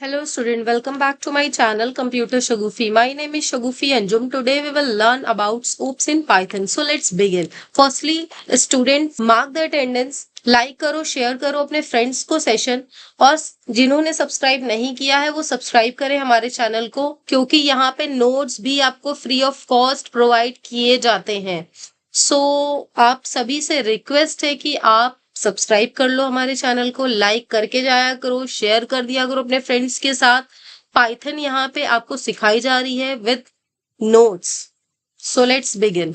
Hello student, welcome back to my channel Computer Shagufi. My name is Shagufi Anjum. Today we will learn about scopes in Python. So let's begin. Firstly, student mark the attendance, like करो, share करो अपने friends को session, और जिन्होंने subscribe नहीं किया है वो सब्सक्राइब करें हमारे चैनल को, क्योंकि यहाँ पे नोट्स भी आपको फ्री ऑफ कॉस्ट प्रोवाइड किए जाते हैं। सो आप सभी से रिक्वेस्ट है कि आप सब्सक्राइब कर लो हमारे चैनल को, लाइक करके जाया करो, शेयर कर दिया करो अपने फ्रेंड्स के साथ। पाइथन यहाँ पे आपको सिखाई जा रही है with notes. So let's begin.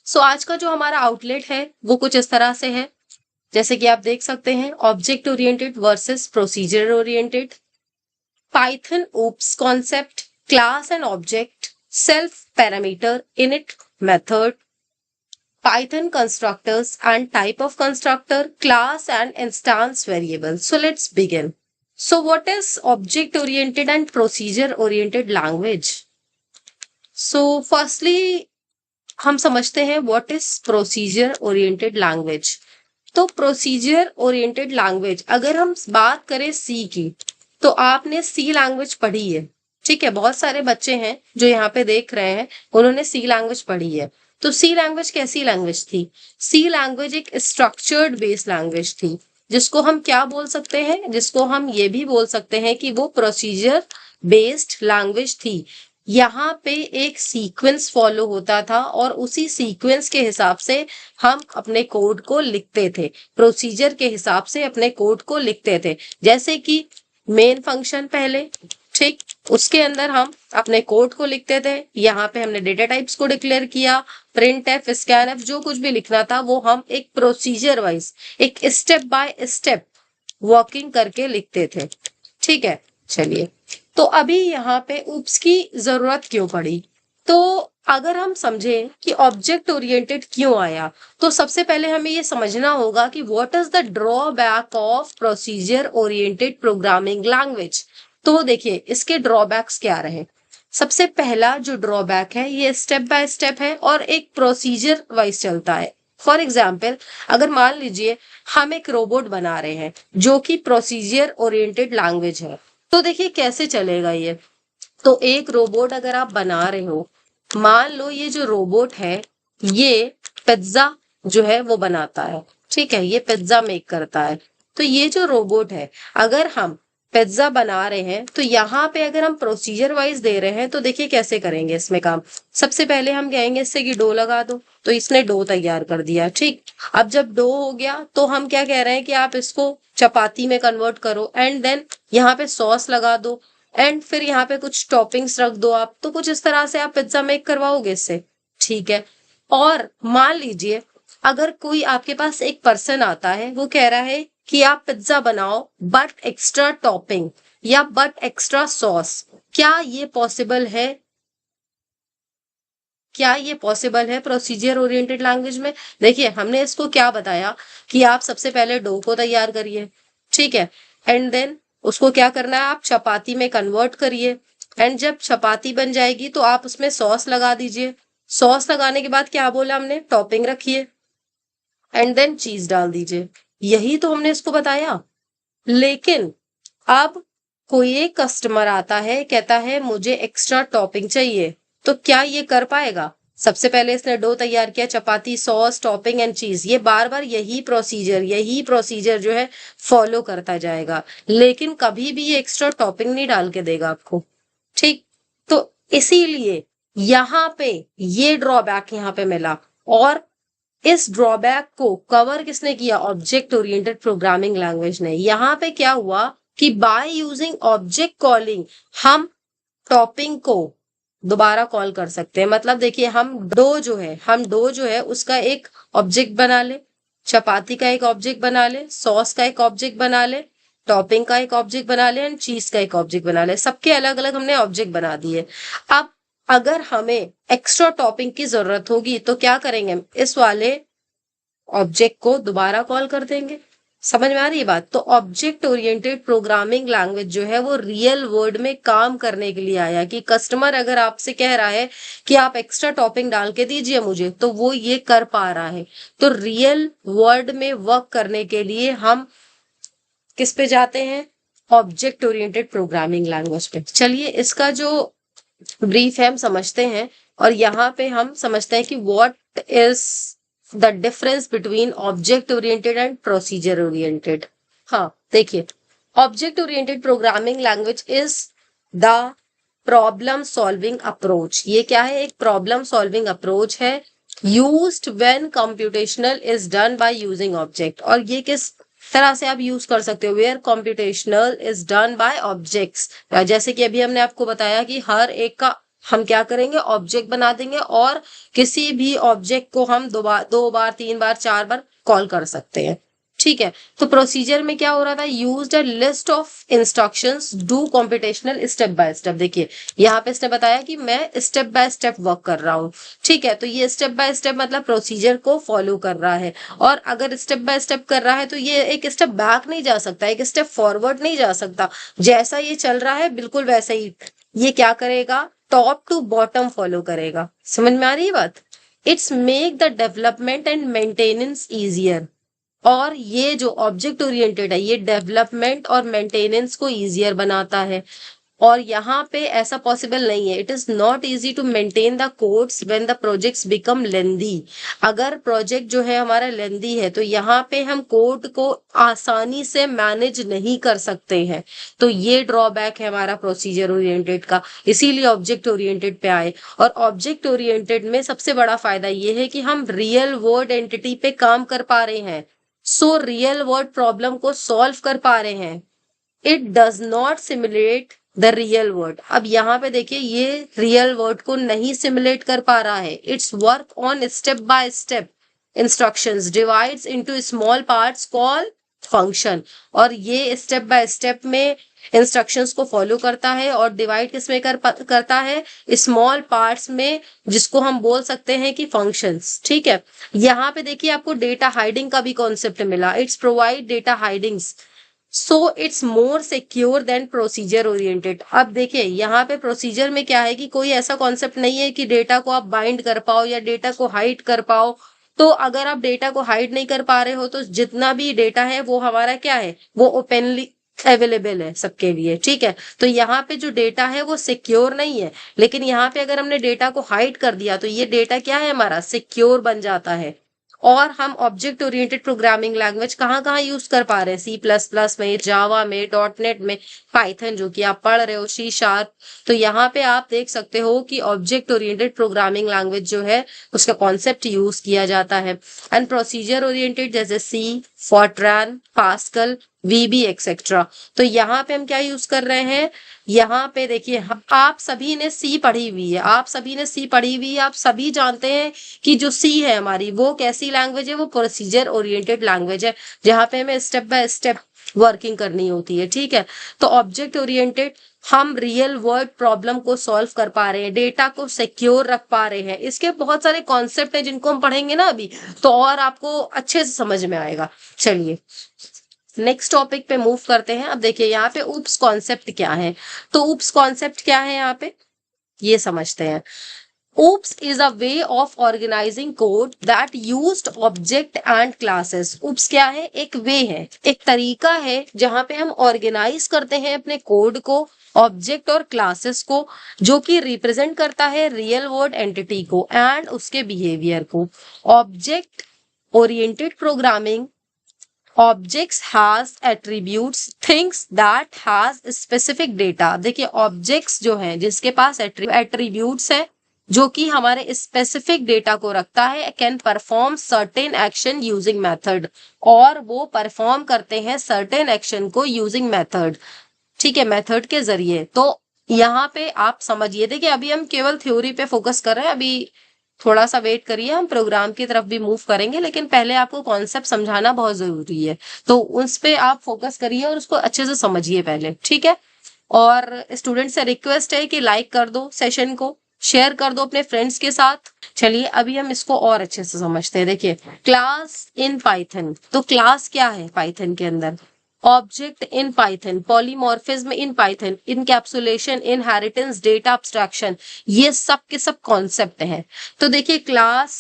So आज का जो हमारा आउटलेट है वो कुछ इस तरह से है, जैसे कि आप देख सकते हैं, object oriented versus procedure oriented, Python OOPs concept, class and object, self parameter, init method, Python constructors and type of constructor, class and instance variable. So let's begin. So what is object oriented and procedure oriented language? So firstly हम समझते हैं what is procedure oriented language. तो procedure oriented language, अगर हम बात करें C की, तो आपने C लैंग्वेज पढ़ी है, ठीक है। बहुत सारे बच्चे हैं जो यहाँ पे देख रहे हैं, उन्होंने C लैंग्वेज पढ़ी है। तो सी लैंग्वेज कैसी लैंग्वेज थी? सी लैंग्वेज एक स्ट्रक्चर्ड बेस्ड लैंग्वेज थी, जिसको हम क्या बोल सकते हैं, जिसको हम ये भी बोल सकते हैं कि वो प्रोसीजर बेस्ड लैंग्वेज थी। यहाँ पे एक सीक्वेंस फॉलो होता था और उसी सीक्वेंस के हिसाब से हम अपने कोड को लिखते थे, प्रोसीजर के हिसाब से अपने कोड को लिखते थे। जैसे कि मेन फंक्शन पहले, ठीक, उसके अंदर हम अपने कोड को लिखते थे। यहाँ पे हमने डेटा टाइप्स को डिक्लेयर किया, प्रिंट एफ, स्कैन एफ, जो कुछ भी लिखना था वो हम एक प्रोसीजर वाइज, एक स्टेप बाय स्टेप वर्किंग करके लिखते थे, ठीक है। चलिए, तो अभी यहाँ पे ऊप्स की जरूरत क्यों पड़ी? तो अगर हम समझें कि ऑब्जेक्ट ओरिएंटेड क्यों आया, तो सबसे पहले हमें ये समझना होगा कि what is the drawback of procedure oriented programming language. तो देखिए इसके ड्रॉबैक्स क्या रहे। सबसे पहला जो ड्रॉबैक है, ये स्टेप बाय स्टेप है और एक प्रोसीजर वाइज चलता है। फॉर एग्जाम्पल, अगर मान लीजिए हम एक रोबोट बना रहे हैं जो कि प्रोसीजर ओरिएंटेड लैंग्वेज है, तो देखिए कैसे चलेगा ये। तो एक रोबोट अगर आप बना रहे हो, मान लो ये जो रोबोट है ये पिज्जा जो है वो बनाता है, ठीक है, ये पिज्जा मेक करता है। तो ये जो रोबोट है, अगर हम पिज्जा बना रहे हैं तो यहाँ पे अगर हम प्रोसीजर वाइज दे रहे हैं, तो देखिए कैसे करेंगे इसमें काम। सबसे पहले हम कहेंगे इससे कि डो लगा दो, तो इसने डो तैयार कर दिया, ठीक। अब जब डो हो गया तो हम क्या कह रहे हैं कि आप इसको चपाती में कन्वर्ट करो, एंड देन यहाँ पे सॉस लगा दो, एंड फिर यहाँ पे कुछ टॉपिंग्स रख दो आप। तो कुछ इस तरह से आप पिज्जा मेक करवाओगे इससे, ठीक है। और मान लीजिए अगर कोई आपके पास एक पर्सन आता है, वो कह रहा है कि आप पिज्जा बनाओ बट एक्स्ट्रा टॉपिंग या बट एक्स्ट्रा सॉस, क्या ये पॉसिबल है? क्या ये पॉसिबल है प्रोसीजर ओरिएंटेड लैंग्वेज में? देखिए हमने इसको क्या बताया कि आप सबसे पहले डो को तैयार करिए, ठीक है, एंड देन उसको क्या करना है, आप चपाती में कन्वर्ट करिए, एंड जब चपाती बन जाएगी तो आप उसमें सॉस लगा दीजिए। सॉस लगाने के बाद क्या बोला हमने, टॉपिंग रखिए, एंड देन चीज डाल दीजिए। यही तो हमने इसको बताया। लेकिन अब कोई एक कस्टमर आता है, कहता है मुझे एक्स्ट्रा टॉपिंग चाहिए, तो क्या ये कर पाएगा? सबसे पहले इसने डो तैयार किया, चपाती, सॉस, टॉपिंग एंड चीज, ये बार बार यही प्रोसीजर जो है फॉलो करता जाएगा, लेकिन कभी भी ये एक्स्ट्रा टॉपिंग नहीं डाल के देगा आपको, ठीक। तो इसीलिए यहाँ पे ये ड्रॉबैक यहाँ पे मिला, और इस ड्रॉबैक को कवर किसने किया? ऑब्जेक्ट ओरिएंटेड प्रोग्रामिंग लैंग्वेज ने। यहाँ पे क्या हुआ कि बाय यूजिंग ऑब्जेक्ट कॉलिंग हम टॉपिंग को दोबारा कॉल कर सकते हैं। मतलब देखिए हम डो जो है उसका एक ऑब्जेक्ट बना ले, चपाती का एक ऑब्जेक्ट बना ले, सॉस का एक ऑब्जेक्ट बना ले, टॉपिंग का एक ऑब्जेक्ट बना ले, एंड चीज का एक ऑब्जेक्ट बना ले। सबके अलग अलग हमने ऑब्जेक्ट बना दिए। अब अगर हमें एक्स्ट्रा टॉपिंग की जरूरत होगी तो क्या करेंगे, इस वाले ऑब्जेक्ट को दोबारा कॉल कर देंगे। समझ में आ रही है बात? तो ऑब्जेक्ट ओरिएंटेड प्रोग्रामिंग लैंग्वेज जो है वो रियल वर्ल्ड में काम करने के लिए आया, कि कस्टमर अगर आपसे कह रहा है कि आप एक्स्ट्रा टॉपिंग डाल के दीजिए मुझे, तो वो ये कर पा रहा है। तो रियल वर्ल्ड में वर्क करने के लिए हम किस पे जाते हैं? ऑब्जेक्ट ओरिएंटेड प्रोग्रामिंग लैंग्वेज पे। चलिए इसका जो ब्रीफ है हम समझते हैं, और यहाँ पे हम समझते हैं कि what is the difference between object oriented and procedure oriented. हाँ देखिए, object oriented programming language is the problem solving approach. ये क्या है? एक प्रॉब्लम सॉल्विंग अप्रोच है used when computational is done by using object. और ये किस तरह से आप यूज कर सकते हो? Where computational is done by objects. जैसे कि अभी हमने आपको बताया कि हर एक का हम क्या करेंगे? ऑब्जेक्ट बना देंगे, और किसी भी ऑब्जेक्ट को हम दो बार 3 बार 4 बार कॉल कर सकते हैं। ठीक है, तो प्रोसीजर में क्या हो रहा था? Used a list of instructions do computational step by step. देखिए यहाँ पे इसने बताया कि मैं स्टेप बाय स्टेप वर्क कर रहा हूँ। ठीक है, तो ये स्टेप बाय स्टेप मतलब प्रोसीजर को फॉलो कर रहा है, और अगर स्टेप बाय स्टेप कर रहा है तो ये एक स्टेप बैक नहीं जा सकता, एक स्टेप फॉरवर्ड नहीं जा सकता। जैसा ये चल रहा है बिल्कुल वैसे ही ये क्या करेगा? टॉप टू बॉटम फॉलो करेगा। समझ में आ रही है बात? It's make the development and maintenance easier. और ये जो ऑब्जेक्ट ओरिएंटेड है ये डेवलपमेंट और मेंटेनेंस को इजियर बनाता है। और यहाँ पे ऐसा पॉसिबल नहीं है, it is not easy to maintain the codes when the projects become lengthy. अगर प्रोजेक्ट जो है हमारा लेंदी है तो यहाँ पे हम कोड को आसानी से मैनेज नहीं कर सकते हैं। तो ये ड्रॉबैक है हमारा प्रोसीजर ओरिएंटेड का, इसीलिए ऑब्जेक्ट ओरिएंटेड पे आए। और ऑब्जेक्ट ओरिएंटेड में सबसे बड़ा फायदा ये है कि हम रियल वर्ल्ड एंटिटी पे काम कर पा रहे हैं, सो रियल वर्ल्ड प्रॉब्लम को सॉल्व कर पा रहे हैं। It does not simulate the real world. अब यहाँ पे देखिए ये रियल वर्ल्ड को नहीं सिमुलेट कर पा रहा है। It's work on step by step instructions divides into small parts call function. और ये स्टेप बाय स्टेप में इंस्ट्रक्शंस को फॉलो करता है और डिवाइड किसमें करता है? स्मॉल पार्ट्स में, जिसको हम बोल सकते हैं कि फंक्शंस। ठीक है, यहाँ पे देखिए आपको डेटा हाइडिंग का भी कॉन्सेप्ट मिला। It's provide data hidings so it's more secure than procedure oriented. अब देखिए यहाँ पे प्रोसीजर में क्या है कि कोई ऐसा कॉन्सेप्ट नहीं है कि डेटा को आप बाइंड कर पाओ या डेटा को हाइड कर पाओ। तो अगर आप डेटा को हाइड नहीं कर पा रहे हो तो जितना भी डेटा है वो हमारा क्या है? वो ओपनली अवेलेबल है सबके लिए। ठीक है, तो यहाँ पे जो डेटा है वो सिक्योर नहीं है, लेकिन यहाँ पे अगर हमने डेटा को हाइड कर दिया तो ये डेटा क्या है? हमारा सिक्योर बन जाता है। और हम ऑब्जेक्ट ओरिएंटेड प्रोग्रामिंग लैंग्वेज कहाँ कहाँ यूज कर पा रहे हैं? C++ में, जावा में, डॉटनेट में, पाइथन जो कि आप पढ़ रहे हो, C#। तो यहाँ पे आप देख सकते हो कि ऑब्जेक्ट ओरिएंटेड प्रोग्रामिंग लैंग्वेज जो है उसका कॉन्सेप्ट यूज किया जाता है। एंड प्रोसीजर ओरिएंटेड जैसे C, Fortran, pascal, VB etcetera. तो यहाँ पे हम क्या यूज कर रहे हैं? यहाँ पे देखिए आप सभी ने सी पढ़ी हुई है, आप सभी ने सी पढ़ी हुई है, आप सभी जानते हैं कि जो सी है हमारी वो कैसी लैंग्वेज है? वो प्रोसीजर ओरिएंटेड लैंग्वेज है, जहाँ पे हमें स्टेप बाय स्टेप वर्किंग करनी होती है। ठीक है, तो ऑब्जेक्ट ओरिएंटेड हम रियल वर्ल्ड प्रॉब्लम को सॉल्व कर पा रहे हैं, डेटा को सिक्योर रख पा रहे हैं। इसके बहुत सारे कॉन्सेप्ट हैं जिनको हम पढ़ेंगे ना अभी, तो और आपको अच्छे से समझ में आएगा। चलिए नेक्स्ट टॉपिक पे मूव करते हैं। अब देखिए यहाँ पे ऊप्स कॉन्सेप्ट क्या है? तो ऊप्स कॉन्सेप्ट क्या है यहाँ पे ये समझते हैं। Oops is a way of organizing code that used object and classes. Oops क्या है? एक वे है, एक तरीका है जहां पे हम ऑर्गेनाइज करते हैं अपने कोड को, ऑब्जेक्ट और क्लासेस को, जो कि रिप्रेजेंट करता है रियल वर्ल्ड एंटिटी को एंड उसके बिहेवियर को। Object oriented programming objects has attributes things that has specific data. देखिए ऑब्जेक्ट्स जो हैं जिसके पास एट्रीब्यूट्स है जो कि हमारे स्पेसिफिक डेटा को रखता है, can perform certain action using method. और वो परफॉर्म करते हैं सर्टेन एक्शन को यूजिंग मेथड। ठीक है, मेथड के जरिए। तो यहाँ पे आप समझिए, देखिए अभी हम केवल थ्योरी पे फोकस कर रहे हैं, अभी थोड़ा सा वेट करिए, हम प्रोग्राम की तरफ भी मूव करेंगे, लेकिन पहले आपको कॉन्सेप्ट समझाना बहुत जरूरी है। तो उस पे आप फोकस करिए और उसको अच्छे से समझिए पहले। ठीक है, और स्टूडेंट से रिक्वेस्ट है कि लाइक कर दो, सेशन को शेयर कर दो अपने फ्रेंड्स के साथ। चलिए अभी हम इसको और अच्छे से समझते हैं। देखिए क्लास इन पाइथन, तो क्लास क्या है पाइथन के अंदर? Object in Python, polymorphism in Python, encapsulation, inheritance, data abstraction, ये सब के सब कॉन्सेप्ट हैं। तो देखिए क्लास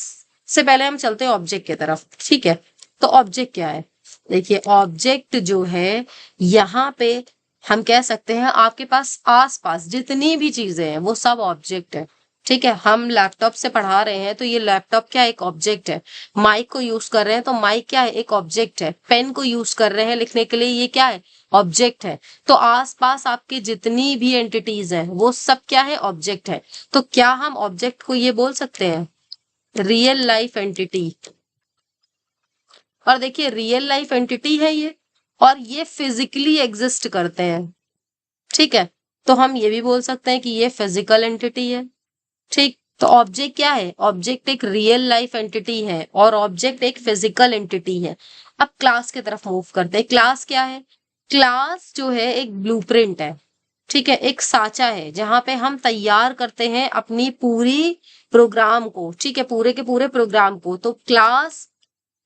से पहले हम चलते हैं ऑब्जेक्ट की तरफ। ठीक है, तो ऑब्जेक्ट क्या है? देखिए ऑब्जेक्ट जो है यहाँ पे हम कह सकते हैं आपके पास आसपास जितनी भी चीजें हैं वो सब ऑब्जेक्ट है। ठीक है, हम लैपटॉप से पढ़ा रहे हैं तो ये लैपटॉप क्या है, एक ऑब्जेक्ट है। माइक को यूज कर रहे हैं तो माइक क्या है, एक ऑब्जेक्ट है। पेन को यूज कर रहे हैं लिखने के लिए, ये क्या है, ऑब्जेक्ट है। तो आसपास आपके जितनी भी एंटिटीज हैं वो सब क्या है, ऑब्जेक्ट है। तो क्या हम ऑब्जेक्ट को ये बोल सकते हैं रियल लाइफ एंटिटी। और देखिए रियल लाइफ एंटिटी है ये, और ये फिजिकली एग्जिस्ट करते हैं। ठीक है, तो हम ये भी बोल सकते हैं कि ये फिजिकल एंटिटी है। ठीक, तो ऑब्जेक्ट क्या है, ऑब्जेक्ट एक रियल लाइफ एंटिटी है और ऑब्जेक्ट एक फिजिकल एंटिटी है। अब क्लास की तरफ मूव करते हैं। क्लास क्या है, क्लास जो है एक ब्लूप्रिंट है। ठीक है, एक साचा है जहां पे हम तैयार करते हैं अपनी पूरी प्रोग्राम को। ठीक है, पूरे के पूरे प्रोग्राम को। तो क्लास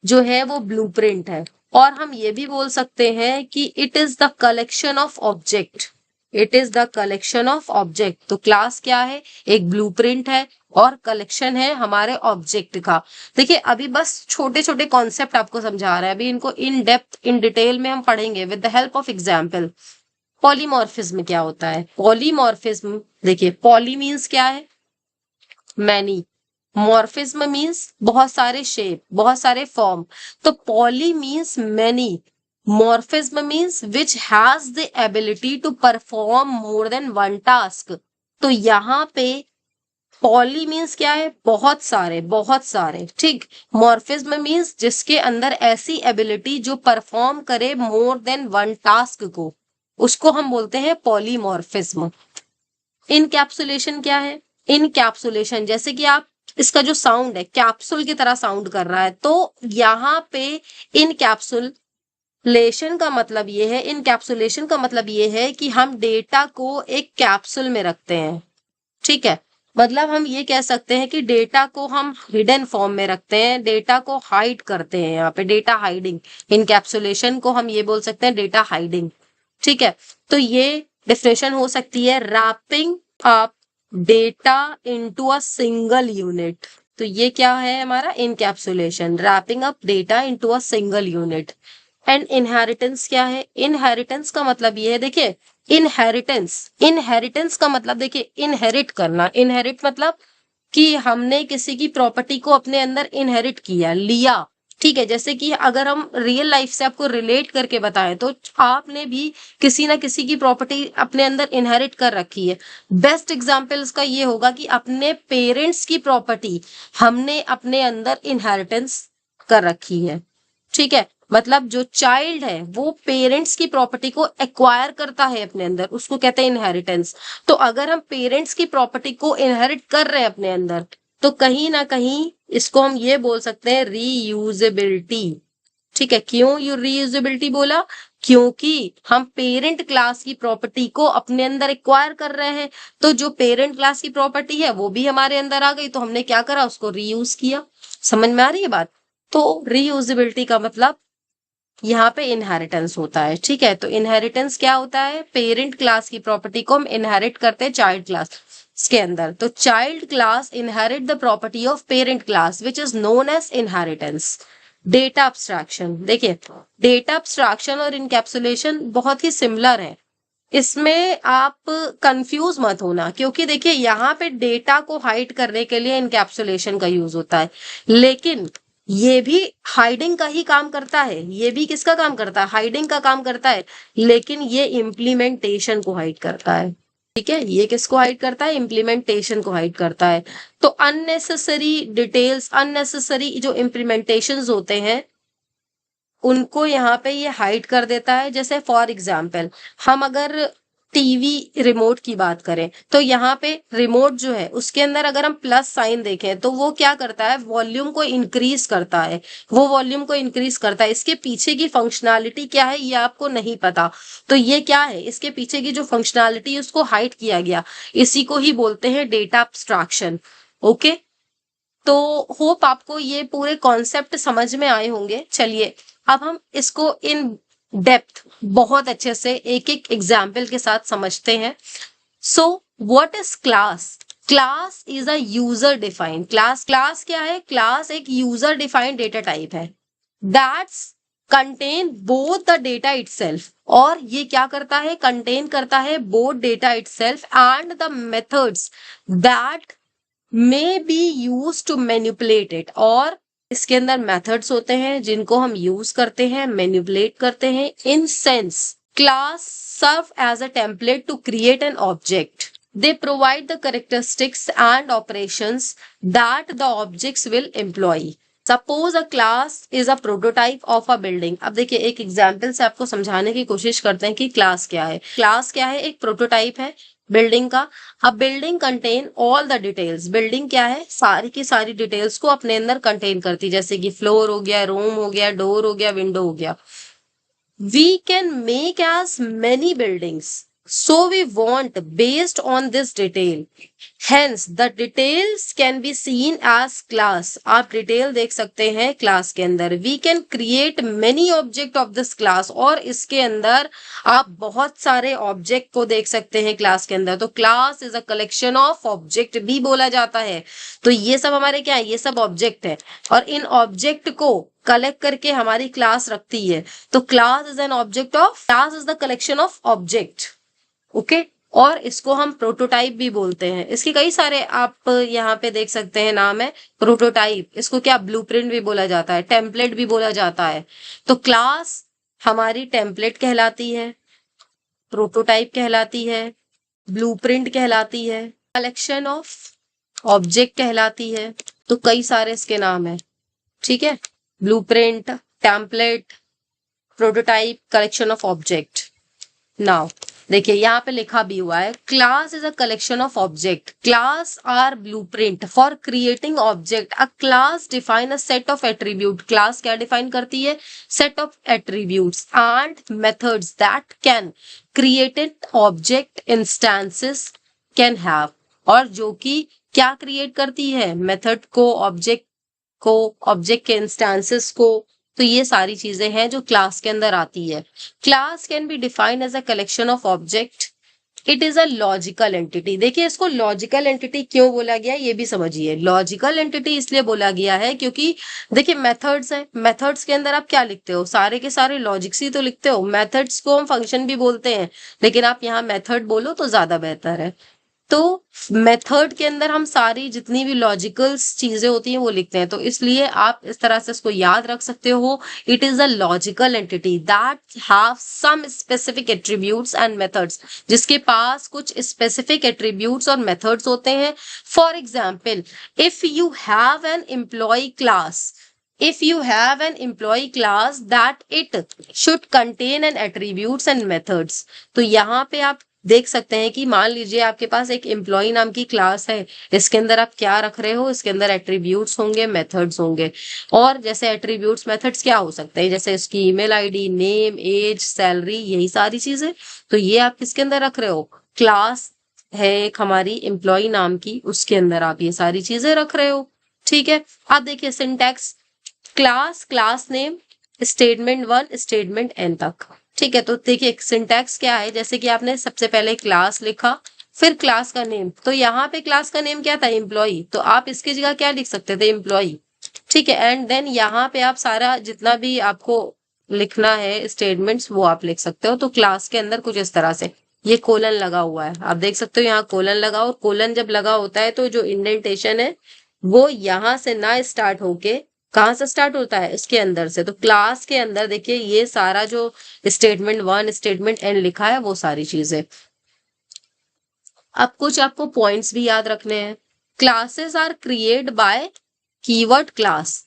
जो है वो ब्लूप्रिंट है। और हम ये भी बोल सकते हैं कि it is the collection of object. It is the collection of object. तो क्लास क्या है, एक ब्लूप्रिंट है और कलेक्शन है हमारे ऑब्जेक्ट का। देखिए अभी बस छोटे छोटे कॉन्सेप्ट आपको समझा रहा है, अभी इनको इन डेप्थ इन डिटेल में हम पढ़ेंगे with the help of example. Polymorphism क्या होता है, पॉलीमॉर्फिज्म देखिए, पॉली मीन्स क्या है, मैनी। मॉर्फिज्म मीन्स बहुत सारे शेप, बहुत सारे फॉर्म। तो poly means many, morphism means which has the ability to perform more than one task. तो यहाँ पे पॉली मीन्स क्या है, बहुत सारे, बहुत सारे। ठीक, मॉर्फिज्म मीन्स जिसके अंदर ऐसी एबिलिटी जो परफॉर्म करे मोर देन वन टास्क को, उसको हम बोलते हैं पॉलीमॉर्फिज्म। इनकैप्सुलेशन क्या है, इनकैप्सुलेशन जैसे कि आप, इसका जो साउंड है कैप्सूल की तरह साउंड कर रहा है, तो यहाँ पे इनकैप्सुलेशन का मतलब ये है, इनकैप्सुलेशन का मतलब ये है कि हम डेटा को एक कैप्सूल में रखते हैं। ठीक है, मतलब हम ये कह सकते हैं कि डेटा को हम हिडन फॉर्म में रखते हैं, डेटा को हाइड करते हैं। यहाँ पे डेटा हाइडिंग, इनकैप्सुलेशन को हम ये बोल सकते हैं डेटा हाइडिंग। ठीक है, तो ये डिफिनेशन हो सकती है wrapping up data into a single unit. तो ये क्या है हमारा encapsulation, wrapping up data into a single unit. And inheritance क्या है, इनहेरिटेंस का मतलब ये है, देखिए इनहेरिटेंस, इनहेरिटेंस का मतलब देखिए इनहेरिट करना। इनहेरिट मतलब कि हमने किसी की प्रॉपर्टी को अपने अंदर इनहेरिट किया, लिया। ठीक है, जैसे कि अगर हम रियल लाइफ से आपको रिलेट करके बताएं तो आपने भी किसी ना किसी की प्रॉपर्टी अपने अंदर इनहेरिट कर रखी है। बेस्ट एग्जांपल इसका ये होगा कि अपने पेरेंट्स की प्रॉपर्टी हमने अपने अंदर इनहेरिटेंस कर रखी है। ठीक है, मतलब जो चाइल्ड है वो पेरेंट्स की प्रॉपर्टी को एक्वायर करता है अपने अंदर, उसको कहते हैं इनहेरिटेंस। तो अगर हम पेरेंट्स की प्रॉपर्टी को इनहेरिट कर रहे हैं अपने अंदर, तो कहीं ना कहीं इसको हम ये बोल सकते हैं रीयूजेबिलिटी। ठीक है, क्यों यू रीयूजेबिलिटी बोला, क्योंकि हम पेरेंट क्लास की प्रॉपर्टी को अपने अंदर एक्वायर कर रहे हैं। तो जो पेरेंट क्लास की प्रॉपर्टी है वो भी हमारे अंदर आ गई, तो हमने क्या करा, उसको रीयूज किया। समझ में आ रही है बात। तो रीयूजेबिलिटी का मतलब यहाँ पे इनहेरिटेंस होता है। ठीक है, तो इनहेरिटेंस क्या होता है, पेरेंट क्लास की प्रॉपर्टी को हम इनहेरिट करते हैं चाइल्ड क्लास के अंदर। तो child class inherit the property of parent class which is known as inheritance. Data abstraction देखिए, डेटा अब्स्ट्रैक्शन और इनकैप्सुलेशन बहुत ही सिमिलर है। इसमें आप कंफ्यूज मत होना, क्योंकि देखिए यहाँ पे डेटा को हाइड करने के लिए इनकैप्सुलेशन का यूज होता है, लेकिन ये भी हाइडिंग का ही काम करता है। ये भी किसका काम करता है, हाइडिंग का काम करता है, लेकिन ये इम्प्लीमेंटेशन को हाइड करता है। ठीक है, ये किसको हाइड करता है, इम्प्लीमेंटेशन को हाइड करता है। तो अननेसेसरी डिटेल्स, अननेसेसरी जो इम्प्लीमेंटेशंस होते हैं उनको यहाँ पे ये हाइड कर देता है। जैसे फॉर एग्जाम्पल हम अगर टीवी रिमोट की बात करें तो यहाँ पे रिमोट जो है उसके अंदर अगर हम प्लस साइन देखें तो वो क्या करता है, वॉल्यूम को इंक्रीज करता है, वो वॉल्यूम को इंक्रीज करता है। इसके पीछे की फंक्शनैलिटी क्या है ये आपको नहीं पता, तो ये क्या है, इसके पीछे की जो फंक्शनैलिटी है उसको हाइड किया गया। इसी को ही बोलते हैं डेटा अब्स्ट्रैक्शन। ओके, तो होप आपको ये पूरे कॉन्सेप्ट समझ में आए होंगे। चलिए अब हम इसको इन डेप्थ बहुत अच्छे से एक एक एग्जाम्पल के साथ समझते हैं। So what is class, class is a user defined class. Class क्या है, क्लास एक यूजर डिफाइंड डेटा टाइप है that's contain both the data itself, और ये क्या करता है, कंटेन करता है both data itself and the methods that may be use to manipulate it, और इसके अंदर मेथड्स होते हैं जिनको हम यूज करते हैं, मैनिपुलेट करते हैं। In sense class serve as a template to create an object, they provide the characteristics and operations that the objects will employ. Suppose a class is a prototype of a building. अब देखिए एक example से आपको समझाने की कोशिश करते हैं कि क्लास क्या है। क्लास क्या है, एक प्रोटोटाइप है बिल्डिंग का। अब building contain all the details, building क्या है, सारी की सारी डिटेल्स को अपने अंदर कंटेन करती, जैसे कि फ्लोर हो गया, रूम हो गया, डोर हो गया, विंडो हो गया। We can make as many buildings so we want based on this detail, hence the details can be seen as class. आप डिटेल देख सकते हैं क्लास के अंदर। We can create many object of this class, और इसके अंदर आप बहुत सारे ऑब्जेक्ट को देख सकते हैं क्लास के अंदर। तो class is a collection of object भी बोला जाता है। तो ये सब हमारे क्या है, ये सब ऑब्जेक्ट है, और इन ऑब्जेक्ट को कलेक्ट करके हमारी क्लास रखती है। तो class is an object of, class is the collection of object. Okay, और इसको हम प्रोटोटाइप भी बोलते हैं। इसके कई सारे आप यहाँ पे देख सकते हैं नाम है। प्रोटोटाइप, इसको क्या ब्लूप्रिंट भी बोला जाता है, टेम्पलेट भी बोला जाता है। तो क्लास हमारी टेम्पलेट कहलाती है, प्रोटोटाइप कहलाती है, ब्लूप्रिंट कहलाती है, कलेक्शन ऑफ ऑब्जेक्ट कहलाती है। तो कई सारे इसके नाम है, ठीक है, blueprint, template, prototype, collection of object. Now देखिए यहाँ पे लिखा भी हुआ है, class is a collection of object, class are blueprint for creating object. A class define a set of attribute, class क्या डिफाइन करती है, set of attributes and methods that can created object instances can have, और जो कि क्या create करती है, method को, ऑब्जेक्ट के इंस्टेंसेस को। तो ये सारी चीजें हैं जो क्लास के अंदर आती है। Class can be defined as a collection of object, it is a logical entity. देखिए इसको लॉजिकल एंटिटी क्यों बोला गया ये भी समझिए। लॉजिकल एंटिटी इसलिए बोला गया है क्योंकि देखिए मेथड्स है, मेथड्स के अंदर आप क्या लिखते हो, सारे के सारे लॉजिक्स ही तो लिखते हो। मेथड्स को हम फंक्शन भी बोलते हैं, लेकिन आप यहाँ मेथड बोलो तो ज्यादा बेहतर है। तो मेथड के अंदर हम सारी जितनी भी लॉजिकल चीजें होती हैं वो लिखते हैं, तो इसलिए आप इस तरह से इसको याद रख सकते हो। It is a logical entity that have some specific attributes and methods, जिसके पास कुछ स्पेसिफिक एट्रीब्यूट्स और मेथड्स होते हैं। For example, if you have an employee class, if you have an employee class that it should contain an attributes and methods। तो यहाँ पे आप देख सकते हैं कि मान लीजिए आपके पास एक एम्प्लॉय नाम की क्लास है, इसके अंदर आप क्या रख रहे हो, इसके अंदर एट्रीब्यूट्स होंगे, मेथड्स होंगे। और जैसे एट्रीब्यूट्स मेथड्स क्या हो सकते हैं, जैसे इसकी email ID, name, age, salary, यही सारी चीजें। तो ये आप किसके अंदर रख रहे हो, क्लास है एक हमारी एम्प्लॉय नाम की, उसके अंदर आप ये सारी चीजें रख रहे हो। ठीक है, अब देखिए syntax, class, class name, statement 1 statement n तक। ठीक है, तो देखिए सिंटैक्स क्या है, जैसे कि आपने सबसे पहले क्लास लिखा, फिर क्लास का नेम, तो यहाँ पे क्लास का नेम क्या था, एम्प्लॉय, तो आप इसकी जगह क्या लिख सकते थे, एम्प्लॉय। ठीक है, एंड देन यहाँ पे आप सारा जितना भी आपको लिखना है स्टेटमेंट्स वो आप लिख सकते हो। तो क्लास के अंदर कुछ इस तरह से ये कोलन लगा हुआ है, आप देख सकते हो यहाँ कोलन लगा, और कोलन जब लगा होता है तो जो इंडेंटेशन है वो यहाँ से ना स्टार्ट होके कहाँ से स्टार्ट होता है, इसके अंदर से। तो क्लास के अंदर देखिए ये सारा जो स्टेटमेंट 1 स्टेटमेंट n लिखा है वो सारी चीजें। अब कुछ आपको पॉइंट्स भी याद रखने हैं। Classes are create by keyword class,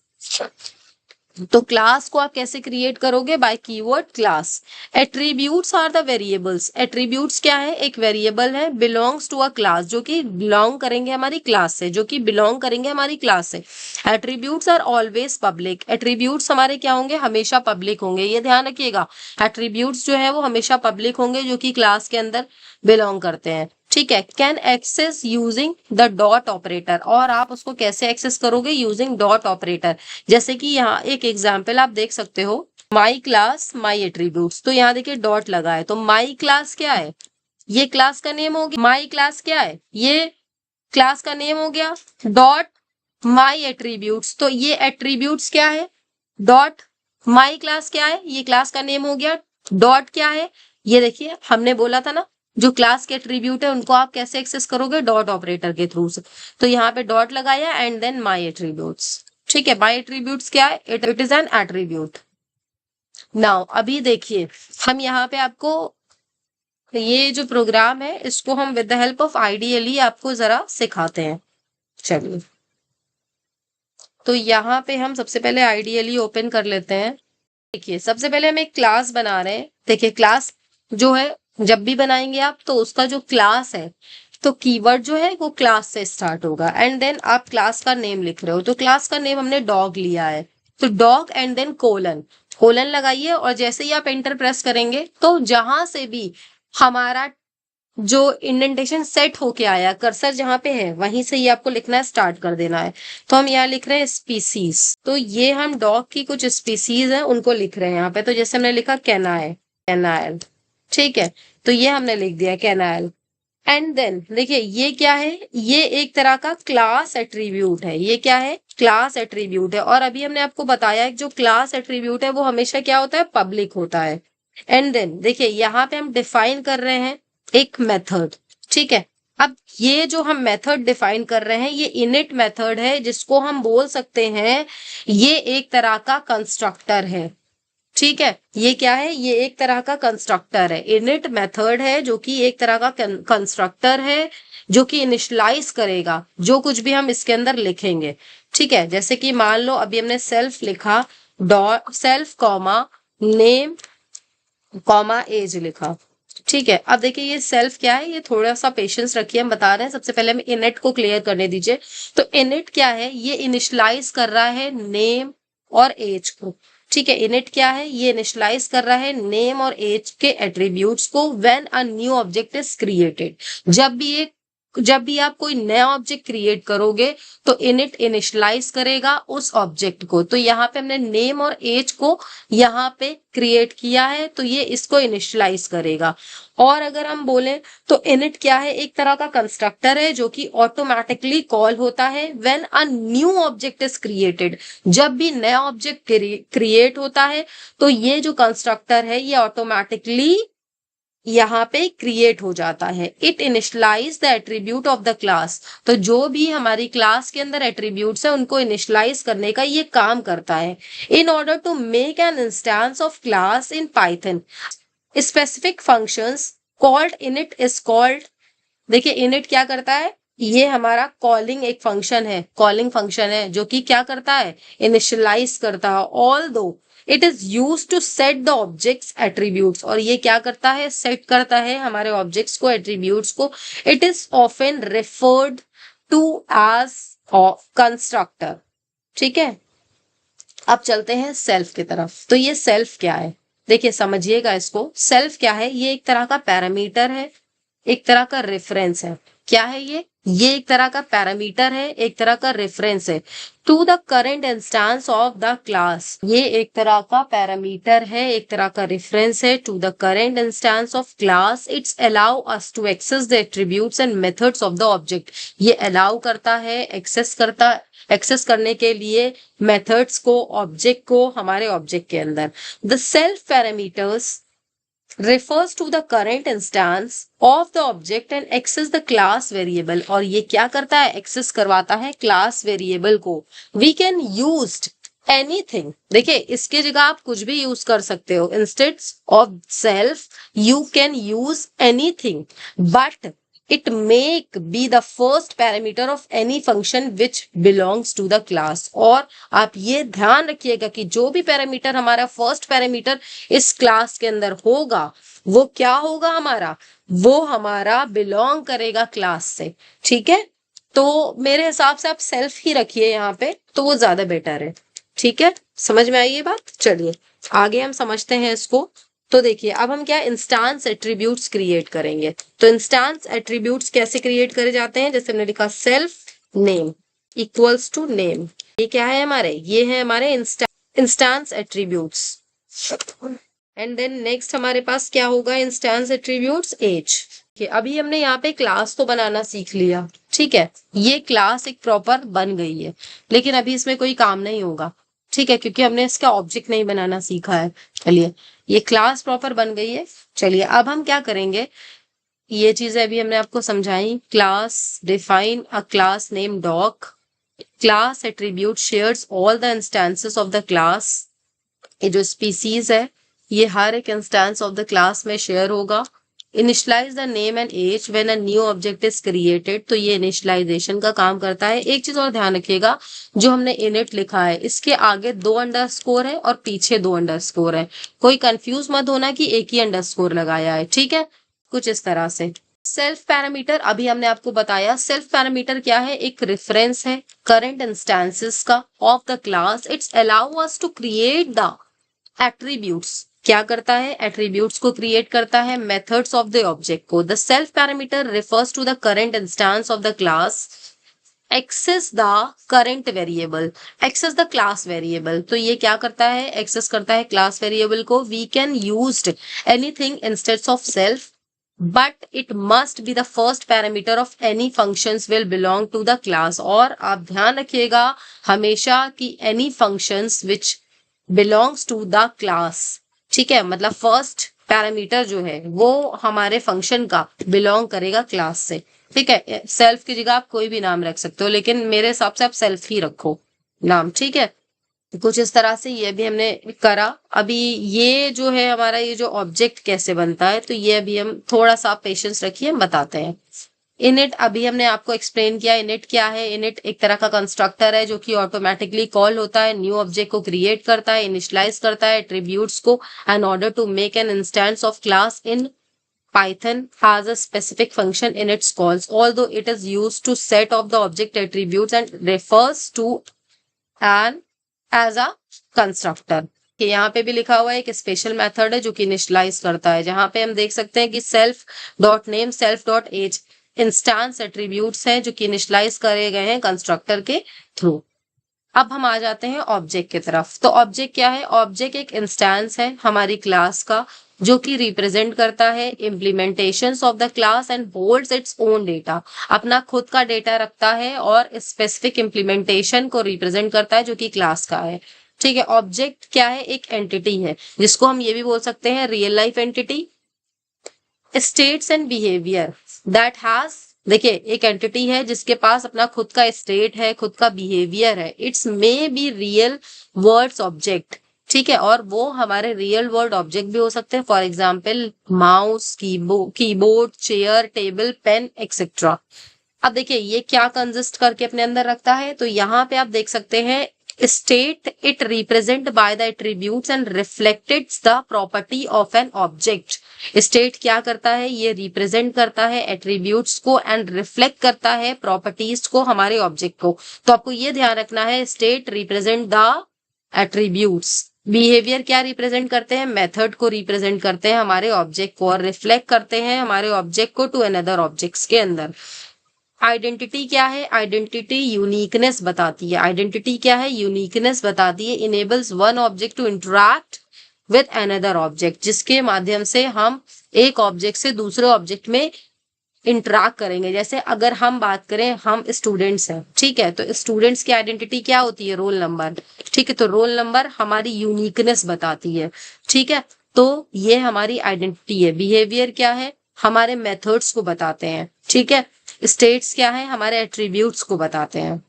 तो क्लास को आप कैसे क्रिएट करोगे, by keyword class. Attributes are the variables, attributes क्या है, एक वेरिएबल है, बिलोंग्स टू अ क्लास, जो कि बिलोंग करेंगे हमारी क्लास से, जो कि बिलोंग करेंगे हमारी क्लास से। Attributes are always public, attributes हमारे क्या होंगे, हमेशा पब्लिक होंगे, ये ध्यान रखिएगा। एट्रीब्यूट्स जो है वो हमेशा पब्लिक होंगे जो कि क्लास के अंदर बिलोंग करते हैं। ठीक है, can access using the dot operator, और आप उसको कैसे एक्सेस करोगे, यूजिंग डॉट ऑपरेटर। जैसे कि यहाँ एक एग्जाम्पल आप देख सकते हो, माई क्लास माई एट्रीब्यूट्स, तो यहाँ देखिए डॉट लगा है, तो माई क्लास क्या है, ये क्लास का नेम हो गया, माई क्लास क्या है, ये क्लास का नेम हो गया, डॉट माई एट्रीब्यूट्स, तो ये एट्रीब्यूट्स क्या है, डॉट माई क्लास क्या है, ये क्लास का नेम हो गया। डॉट क्या है, ये देखिए हमने बोला था ना, जो क्लास के एट्रीब्यूट है उनको आप कैसे एक्सेस करोगे, डॉट ऑपरेटर के थ्रू से। तो यहाँ पे डॉट लगाया एंड देन माई एट्रीब्यूट्स। ठीक है, माई एट्रीब्यूट्स क्या है, it is an attribute. Now अभी देखिए हम यहाँ पे आपको ये जो प्रोग्राम है इसको हम with the help of IDLE आपको जरा सिखाते हैं। चलिए, तो यहाँ पे हम सबसे पहले आईडीएलई ओपन कर लेते हैं। देखिए सबसे पहले हम एक क्लास बना रहे हैं। देखिए क्लास जो है जब भी बनाएंगे आप तो उसका जो क्लास है तो कीवर्ड जो है वो क्लास से स्टार्ट होगा एंड देन आप क्लास का नेम लिख रहे हो। तो क्लास का नेम हमने डॉग लिया है, तो dog and then colon, colon लगाइए और जैसे ही आप एंटर प्रेस करेंगे तो जहां से भी हमारा जो इंडेंटेशन सेट होके आया, कर्सर जहां पे है वहीं से ही आपको लिखना है, स्टार्ट कर देना है। तो हम यहाँ लिख रहे हैं स्पीसीज, तो ये हम डॉग की कुछ स्पीसीज हैं उनको लिख रहे हैं यहाँ पे। तो जैसे हमने लिखा कैनाय, कैनायल, ठीक है, तो ये हमने लिख दिया कैनायल। एंड देन देखिए ये क्या है, ये एक तरह का क्लास एट्रीब्यूट है। ये क्या है, क्लास एट्रीब्यूट है। और अभी हमने आपको बताया है जो क्लास एट्रीब्यूट है वो हमेशा क्या होता है, पब्लिक होता है। एंड देन देखिए यहाँ पे हम डिफाइन कर रहे हैं एक मेथड, ठीक है। अब ये जो हम मेथड डिफाइन कर रहे हैं ये इनिट मेथड है, जिसको हम बोल सकते हैं ये एक तरह का कंस्ट्रक्टर है। ठीक है, ये क्या है, ये एक तरह का कंस्ट्रक्टर है। इनिट मेथड है जो कि एक तरह का कंस्ट्रक्टर है जो कि इनिशियलाइज करेगा जो कुछ भी हम इसके अंदर लिखेंगे। ठीक है, जैसे कि मान लो अभी हमने सेल्फ लिखा, dot self comma name comma age लिखा। ठीक है, अब देखिए ये सेल्फ क्या है, ये थोड़ा सा पेशेंस रखिए, हम बता रहे हैं। सबसे पहले हमें इनिट को क्लियर करने दीजिए। तो इनिट क्या है, ये इनिशियलाइज कर रहा है नेम और एज को। ठीक है, इनिट क्या है, ये इनिशियलाइज कर रहा है नेम और एज के एट्रीब्यूट्स को when a new object is created. जब भी आप कोई नया ऑब्जेक्ट क्रिएट करोगे तो इनिट इनिशियलाइज करेगा उस ऑब्जेक्ट को। तो यहाँ पे हमने नेम और एज को यहाँ पे क्रिएट किया है तो ये इसको इनिशियलाइज करेगा। और अगर हम बोलें तो इनिट क्या है, एक तरह का कंस्ट्रक्टर है जो कि ऑटोमेटिकली कॉल होता है when a new object is created. जब भी नया ऑब्जेक्ट क्रिएट होता है तो ये जो कंस्ट्रक्टर है ये ऑटोमेटिकली यहाँ पे क्रिएट हो जाता है। It initialize the attribute of the class. तो जो भी हमारी क्लास के अंदर एट्रीब्यूट्स है उनको इनिशियलाइज करने का ये काम करता है। In order to make an instance of class in Python, specific functions called init is called. देखिए इनिट क्या करता है, ये हमारा कॉलिंग एक फंक्शन है, कॉलिंग फंक्शन है जो कि क्या करता है, इनिशियलाइज करता है। Although it is use to set the objects attributes, और ये क्या करता है, सेट करता है हमारे ऑब्जेक्ट्स को, एट्रीब्यूट्स को। It is often referred to as constructor. ठीक है, अब चलते हैं सेल्फ की तरफ। तो ये सेल्फ क्या है, देखिए समझिएगा इसको। सेल्फ क्या है, ये एक तरह का पैरामीटर है, एक तरह का रेफरेंस है। क्या है ये एक तरह का पैरामीटर है, एक तरह का रेफरेंस है to the current instance of the class. ये एक तरह का पैरामीटर है, एक तरह का रेफरेंस है to the current instance of class. It's allow us to access the attributes and methods of the object. ये अलाउ करता है, एक्सेस करने के लिए मेथड्स को, ऑब्जेक्ट को हमारे ऑब्जेक्ट के अंदर। The self parameters refers to the current instance of the object and access the class variable। और ये क्या करता है, एक्सेस करवाता है क्लास वेरिएबल को। we can use anything, देखिए इसके जगह आप कुछ भी यूज कर सकते हो। instead of self you can use anything but it may be the first parameter of any function which belongs to the class। और आप ये ध्यान रखिएगा कि जो भी पैरामीटर हमारा फर्स्ट पैरामीटर इस क्लास के अंदर होगा वो क्या होगा, वो हमारा बिलोंग करेगा क्लास से। ठीक है, तो मेरे हिसाब से आप सेल्फ ही रखिए यहाँ पे, तो वो ज्यादा बेटर है। ठीक है, समझ में आई ये बात। चलिए आगे हम समझते हैं इसको। तो देखिए अब हम क्या इंस्टेंस एट्रीब्यूट्स क्रिएट करेंगे। तो इंस्टेंस एट्रीब्यूट्स कैसे क्रिएट करे जाते हैं, जैसे हमने लिखा self name equals to name. ये क्या है हमारे, ये है हमारे instance attributes. And then next हमारे पास क्या होगा, इंस्टेंस एट्रीब्यूट्स एज। अभी हमने यहाँ पे क्लास तो बनाना सीख लिया, ठीक है, ये क्लास एक प्रॉपर बन गई है, लेकिन अभी इसमें कोई काम नहीं होगा। ठीक है, क्योंकि हमने इसका ऑब्जेक्ट नहीं बनाना सीखा है। चलिए, ये क्लास प्रॉपर बन गई है। चलिए अब हम क्या करेंगे, ये चीजें अभी हमने आपको समझाई। Class define a class name dog, class attribute shares all the instances of the class. ये जो स्पीसीज है ये हर एक इंस्टेंस ऑफ द क्लास में शेयर होगा। Initialize the name and age when a new object is created, तो ये इनिशियलाइजेशन का काम करता है। एक चीज और ध्यान रखिएगा, जो हमने इनिट लिखा है इसके आगे 2 अंडरस्कोर है और पीछे 2 अंडरस्कोर है। कोई कंफ्यूज मत होना कि एक ही अंडरस्कोर लगाया है, ठीक है, कुछ इस तरह से। सेल्फ पैरामीटर अभी हमने आपको बताया। सेल्फ पैरामीटर क्या है, एक रेफरेंस है करंट इंस्टेंसेस का of the class. It's allow us to create the attributes. क्या करता है, एट्रीब्यूट्स को क्रिएट करता है, मेथड्स ऑफ द ऑब्जेक्ट को। The self parameter refers to the current instance of the class, access the current variable, access the class variable. तो ये क्या करता है, एक्सेस करता है क्लास वेरिएबल को। We can use anything instead of self, but it must be the first parameter of any functions will belong to the class। और आप ध्यान रखिएगा हमेशा कि any functions which belongs to the class, ठीक है, मतलब फर्स्ट पैरामीटर जो है वो हमारे फंक्शन का बिलोंग करेगा क्लास से। ठीक है, सेल्फ की जगह आप कोई भी नाम रख सकते हो, लेकिन मेरे हिसाब से आप सेल्फ ही रखो नाम, ठीक है। कुछ इस तरह से ये भी हमने करा। अभी ये जो है हमारा ये जो ऑब्जेक्ट कैसे बनता है, तो ये अभी हम थोड़ा सा पेशेंस रखिए, हम बताते हैं। इनिट अभी हमने आपको एक्सप्लेन किया। इनिट क्या है, इनिट एक तरह का कंस्ट्रक्टर है जो कि ऑटोमेटिकली कॉल होता है, न्यू ऑब्जेक्ट को क्रिएट करता है, इनिशियलाइज करता है एट्रीब्यूट्स को, and order to make an instance of class in Python has a specific function in its calls, although it is used to set off the object attributes and refers to an as a constructor। कि यहाँ पे भी लिखा हुआ है एक special method है जो कि इनिशियलाइज करता है, जहां पे हम देख सकते हैं कि self dot name self dot age instance attributes हैं जो कि इनिशियलाइज करे गए हैं कंस्ट्रक्टर के थ्रू। अब हम आ जाते हैं ऑब्जेक्ट की तरफ। तो ऑब्जेक्ट क्या है, ऑब्जेक्ट एक इंस्टेंस है हमारी क्लास का जो कि रिप्रेजेंट करता है implementations of the class and holds its own data, अपना खुद का डेटा रखता है और स्पेसिफिक इम्प्लीमेंटेशन को रिप्रेजेंट करता है जो कि क्लास का है। ठीक है, ऑब्जेक्ट क्या है, एक एंटिटी है जिसको हम ये भी बोल सकते हैं real life entity. States and behaviour that has, देखिए एक एंटिटी है जिसके पास अपना खुद का स्टेट है, खुद का बिहेवियर है। It's may be real words object, ठीक है, और वो हमारे रियल वर्ल्ड ऑब्जेक्ट भी हो सकते हैं। For example mouse, keyboard, chair, table, pen etcetera. अब देखिए ये क्या कंसिस्ट करके अपने अंदर रखता है, तो यहाँ पे आप देख सकते हैं state it represent by the attributes and reflects the property of an object. State क्या करता है, ये रिप्रेजेंट करता है एट्रीब्यूट्स को एंड रिफ्लेक्ट करता है प्रॉपर्टीज को, हमारे ऑब्जेक्ट को। तो आपको ये ध्यान रखना है, state represent the attributes. Behaviour क्या रिप्रेजेंट करते हैं, मेथड को रिप्रेजेंट करते हैं हमारे ऑब्जेक्ट को, और रिफ्लेक्ट करते हैं हमारे ऑब्जेक्ट को टू अनदर ऑब्जेक्ट्स के अंदर। आइडेंटिटी क्या है, आइडेंटिटी यूनिकनेस बताती है। आइडेंटिटी क्या है, यूनिकनेस बताती है। Enables one object to interact with another object, जिसके माध्यम से हम एक ऑब्जेक्ट से दूसरे ऑब्जेक्ट में इंटरैक्ट करेंगे। जैसे अगर हम बात करें, हम स्टूडेंट्स हैं, ठीक है, तो स्टूडेंट्स की आइडेंटिटी क्या होती है, रोल नंबर, ठीक है, तो रोल नंबर हमारी यूनिकनेस बताती है। ठीक है, तो ये हमारी आइडेंटिटी है। बिहेवियर क्या है, हमारे मेथड्स को बताते हैं। ठीक है, स्टेट्स क्या है, हमारे एट्रीब्यूट्स को बताते हैं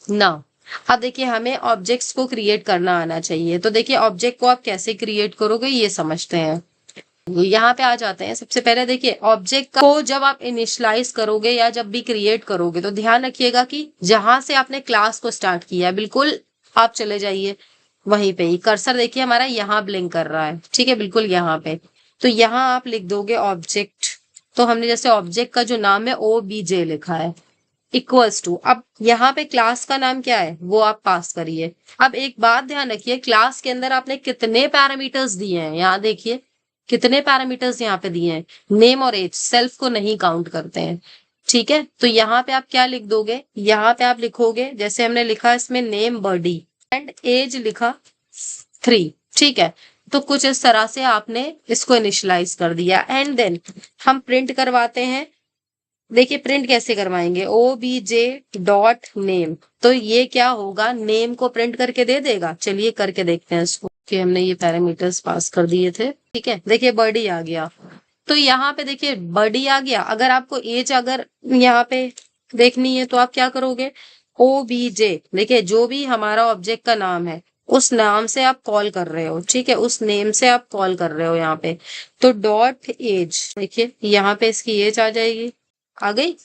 ना। अब देखिए हमें ऑब्जेक्ट्स को क्रिएट करना आना चाहिए। तो देखिए ऑब्जेक्ट को आप कैसे क्रिएट करोगे ये समझते हैं। यहाँ पे आ जाते हैं। सबसे पहले देखिए ऑब्जेक्ट को जब आप इनिशियलाइज करोगे या जब भी क्रिएट करोगे तो ध्यान रखिएगा कि जहां से आपने क्लास को स्टार्ट किया है बिल्कुल आप चले जाइए वहीं पे ही। कर्सर देखिए हमारा यहाँ ब्लिंक कर रहा है, ठीक है, बिल्कुल यहाँ पे। तो यहाँ आप लिख दोगे ऑब्जेक्ट। तो हमने जैसे ऑब्जेक्ट का जो नाम है OBJ लिखा है इक्वल्स टू, अब यहाँ पे क्लास का नाम क्या है वो आप पास करिए। अब एक बात ध्यान रखिए, क्लास के अंदर आपने कितने पैरामीटर्स दिए हैं, यहाँ देखिए कितने पैरामीटर्स यहाँ पे दिए हैं, नेम और एज, सेल्फ को नहीं काउंट करते हैं। ठीक है, तो यहाँ पे आप क्या लिख दोगे, यहाँ पे आप लिखोगे जैसे हमने लिखा इसमें नेम बर्डी एंड एज लिखा 3। ठीक है, तो कुछ इस तरह से आपने इसको इनिशियलाइज कर दिया। एंड देन हम प्रिंट करवाते हैं देखिए प्रिंट कैसे करवाएंगे, obj.name, तो ये क्या होगा, नेम को प्रिंट करके दे देगा। चलिए करके देखते हैं इसको कि हमने ये पैरामीटर्स पास कर दिए थे। ठीक है, देखिए बॉडी आ गया, तो यहाँ पे देखिए बॉडी आ गया। अगर आपको एज अगर यहाँ पे देखनी है तो आप क्या करोगे, obj, देखिए जो भी हमारा ऑब्जेक्ट का नाम है उस नाम से आप कॉल कर रहे हो, ठीक है, उस नेम से आप कॉल कर रहे हो यहाँ पे, तो डॉट एज, देखिए यहाँ पे इसकी एज आ जाएगी, आ गई।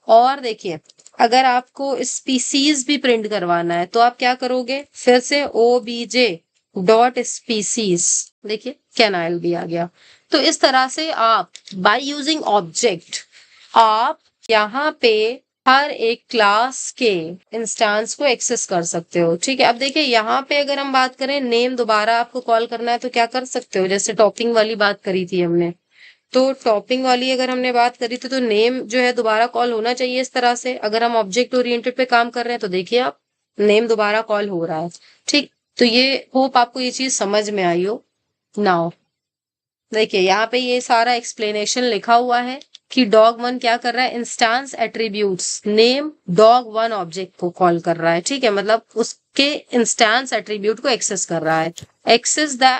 और देखिए अगर आपको स्पीसीज भी प्रिंट करवाना है तो आप क्या करोगे, फिर से obj.species, देखिए कैनाइल भी आ गया। तो इस तरह से आप बाय यूजिंग ऑब्जेक्ट आप यहाँ पे हर एक क्लास के इंस्टेंस को एक्सेस कर सकते हो। ठीक है, अब देखिए यहाँ पे अगर हम बात करें नेम दोबारा आपको कॉल करना है तो क्या कर सकते हो, जैसे टॉपिंग वाली बात करी थी हमने, तो टॉपिंग वाली अगर हमने बात करी थी तो नेम जो है दोबारा कॉल होना चाहिए इस तरह से। अगर हम ऑब्जेक्ट ओरिएंटेड पे काम कर रहे हैं तो देखिए आप नेम दोबारा कॉल हो रहा है। ठीक, तो ये होप आपको ये चीज समझ में आई हो। नाउ देखिए यहाँ पे ये सारा एक्सप्लेनेशन लिखा हुआ है कि डॉग 1 क्या कर रहा है, instance attributes name dog 1 object को कॉल कर रहा है। ठीक है, मतलब उसके इंस्टेंस एट्रीब्यूट को एक्सेस कर रहा है। Access the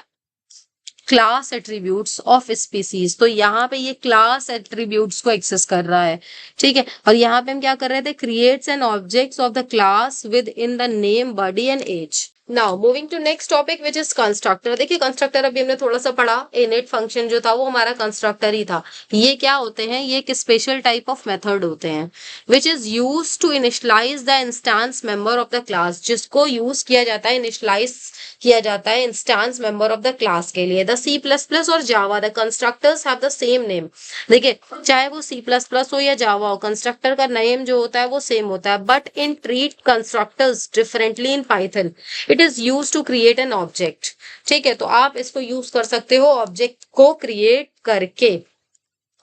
class attributes of species, तो यहाँ पे ये क्लास एट्रीब्यूट्स को एक्सेस कर रहा है। ठीक है, और यहाँ पे हम क्या कर रहे थे, creates an objects of the class within the name body and age. Now moving to next topic which is constructor. देखिए कंस्ट्रक्टर अभी हमने थोड़ा सा पढ़ा, इनिट फंक्शन जो था वो हमारा कंस्ट्रक्टर ही था। ये क्या होते हैं, ये एक स्पेशल टाइप ऑफ मेथड होते हैं which is use to initialize the instance member of the class, जिसको यूज किया जाता है, इनिशियलाइज किया जाता है instance member of the class के लिए। द C++ और Java the constructors have the same name. देखिए चाहे वो C++ हो या जावा हो, कंस्ट्रक्टर का नेम जो होता है वो सेम होता है, but in treat constructors differently in Python. It is use to create an object. ठीक है, तो आप इसको यूज कर सकते हो ऑब्जेक्ट को क्रिएट करके।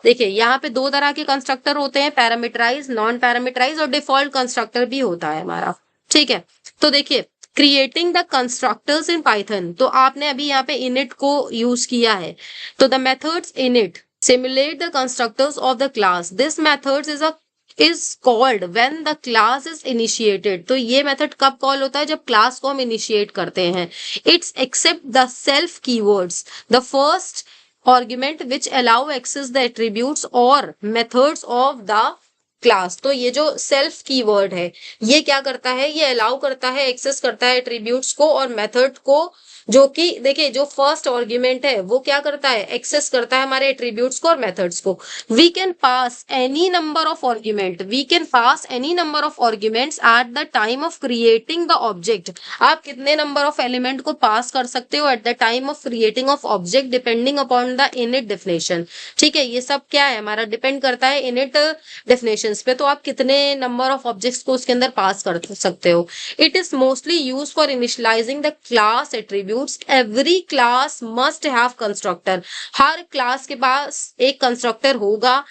देखिए यहाँ पे दो तरह के कंस्ट्रक्टर होते हैं, पैरामीटराइज, नॉन पैरामीटराइज, और डिफॉल्ट कंस्ट्रक्टर भी होता है हमारा। ठीक है, तो देखिए creating the constructors in Python, तो आपने अभी यहाँ पे इनिट को यूज किया है, तो the methods init simulate the constructors of the class. This methods is called when the class is initiated. तो ये मेथड कब कॉल होता है, जब क्लास को हम इनिशिएट करते हैं। It's except the self keywords the first argument which allow access the attributes और मेथड्स ऑफ द क्लास। तो ये जो सेल्फ कीवर्ड है ये क्या करता है, ये अलाउ करता है, एक्सेस करता है एट्रीब्यूट्स को और मेथड को, जो कि देखिए जो फर्स्ट आर्गुमेंट है वो क्या करता है, एक्सेस करता है हमारे एट्रीब्यूट्स को और मेथड्स को। We can pass any number of argument, we can pass any number of arguments at the time of creating the object. आप कितने नंबर ऑफ एलिमेंट को पास कर सकते हो eight the time of creating of object depending upon the init definition. ठीक है, ये सब क्या है हमारा, डिपेंड करता है इनिट डेफिनेशंस पे, तो आप कितने नंबर ऑफ ऑब्जेक्ट्स को उसके अंदर पास कर सकते हो। It is mostly use for initialising the class attributes. Every class must have constructor, her class के पास एक कंस्ट्रक्टर होगा,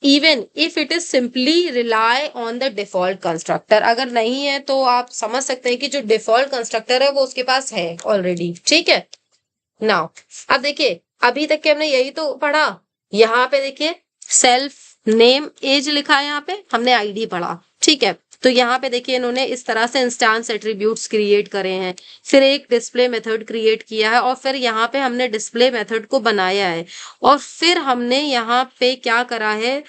even if it is simply rely on the default constructor. अगर नहीं है तो आप समझ सकते हैं कि जो डिफॉल्ट कंस्ट्रक्टर है वो उसके पास है ऑलरेडी। ठीक है, नाउ अब देखिए अभी तक के हमने यही तो पढ़ा। यहाँ पे देखिए सेल्फ नेम एज लिखा है, यहाँ पे हमने आईडी पढ़ा। ठीक है, तो यहाँ पे देखिए इन्होंने इस तरह से इंस्टेंस एट्रीब्यूट्स क्रिएट करे हैं, फिर एक डिस्प्ले मेथड क्रिएट किया है, और फिर यहाँ पे हमने डिस्प्ले मेथड को बनाया है, और फिर हमने यहाँ पे क्या करा है,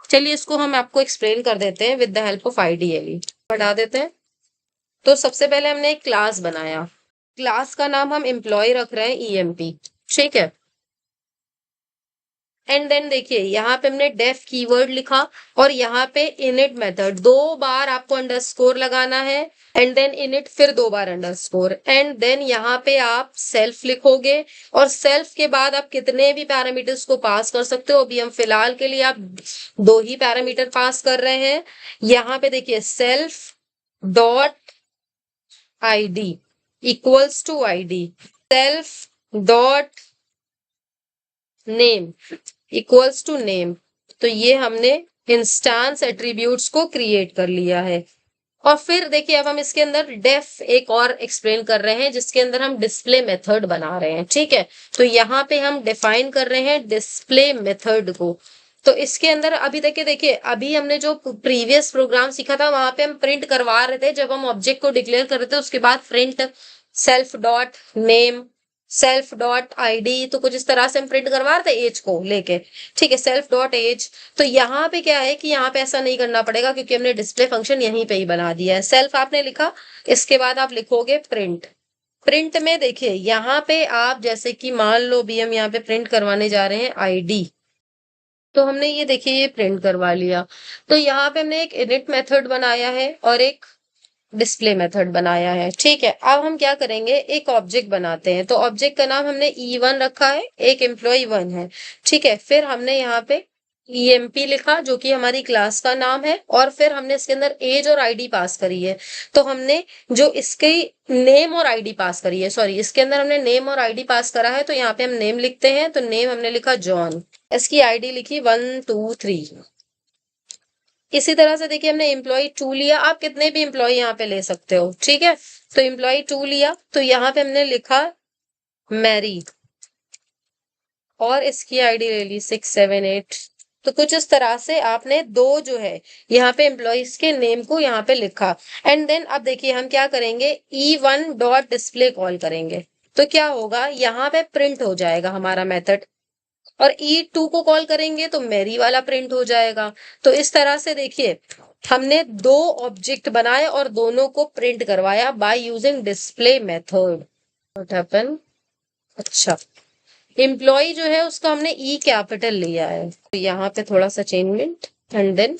चलिए इसको हम आपको एक्सप्लेन कर देते हैं with the help of IDLE। बढ़ा देते हैं। तो सबसे पहले हमने एक क्लास बनाया, क्लास का नाम हम एम्प्लॉय रख रहे हैं EMP। ठीक है, एंड देन देखिए यहाँ पे हमने डेफ कीवर्ड लिखा, और यहाँ पे इनिट मेथड, 2 बार आपको अंडरस्कोर लगाना है, एंड देन इनिट, फिर 2 बार अंडरस्कोर, एंड देन यहाँ पे आप सेल्फ लिखोगे, और सेल्फ के बाद आप कितने भी पैरामीटर्स को पास कर सकते हो। अभी हम फिलहाल के लिए आप 2 ही पैरामीटर पास कर रहे हैं। यहाँ पे देखिए self dot ID equals to ID, self dot name equals to name. तो ये हमने इंस्टेंस एट्रीब्यूट्स को क्रिएट कर लिया है। और फिर देखिए अब हम इसके अंदर डेफ एक और एक्सप्लेन कर रहे हैं, जिसके अंदर हम डिस्प्ले मेथड बना रहे हैं। ठीक है, तो यहाँ पे हम डिफाइन कर रहे हैं डिस्प्ले मेथड को। तो इसके अंदर अभी तक के देखिए, अभी हमने जो प्रीवियस प्रोग्राम सीखा था वहां पे हम प्रिंट करवा रहे थे, जब हम ऑब्जेक्ट को डिक्लेयर कर रहे थे उसके बाद print self dot name, self dot ID, तो कुछ इस तरह से हम प्रिंट करवा रहे थे एज को लेके। ठीक है, सेल्फ डॉट एज। तो यहाँ पे क्या है कि यहाँ पे ऐसा नहीं करना पड़ेगा क्योंकि हमने डिस्प्ले फंक्शन यहीं पे ही बना दिया है। सेल्फ आपने लिखा, इसके बाद आप लिखोगे प्रिंट। प्रिंट में देखिए यहाँ पे आप जैसे कि मान लो भी हम यहाँ पे प्रिंट करवाने जा रहे हैं आईडी, तो हमने ये देखिए ये प्रिंट करवा लिया। तो यहाँ पे हमने एक इनिट मेथड बनाया है और एक डिस्प्ले मेथड बनाया है। ठीक है, अब हम क्या करेंगे, एक ऑब्जेक्ट बनाते हैं। तो ऑब्जेक्ट का नाम हमने E1 रखा है, एक एम्प्लॉय 1 है। ठीक है, फिर हमने यहाँ पे EMP लिखा जो कि हमारी क्लास का नाम है, और फिर हमने इसके अंदर एज और आईडी पास करी है। तो हमने जो इसके नेम और आईडी पास करी है, सॉरी इसके अंदर हमने नेम और आईडी पास करा है, तो यहाँ पे हम नेम लिखते हैं। तो नेम हमने लिखा जॉन, इसकी आईडी लिखी 1 2 3। इसी तरह से देखिए हमने एम्प्लॉय 2 लिया, आप कितने भी एम्प्लॉय यहाँ पे ले सकते हो। ठीक है, तो एम्प्लॉय 2 लिया, तो यहाँ पे हमने लिखा मैरी, और इसकी आईडी ले ली 6 7 8। तो कुछ इस तरह से आपने दो जो है यहाँ पे एम्प्लॉयज के नेम को यहाँ पे लिखा। एंड देन अब देखिए हम क्या करेंगे, E1 डॉट डिस्प्ले कॉल करेंगे। तो क्या होगा, यहाँ पे प्रिंट हो जाएगा हमारा मेथड, और E2 को कॉल करेंगे तो मेरी वाला प्रिंट हो जाएगा। तो इस तरह से देखिए हमने दो ऑब्जेक्ट बनाए और दोनों को प्रिंट करवाया by using display method. What happen, अच्छा एम्प्लॉय जो है उसका हमने ई कैपिटल लिया है, तो यहाँ पे थोड़ा सा चेंजमेंट। एंड देन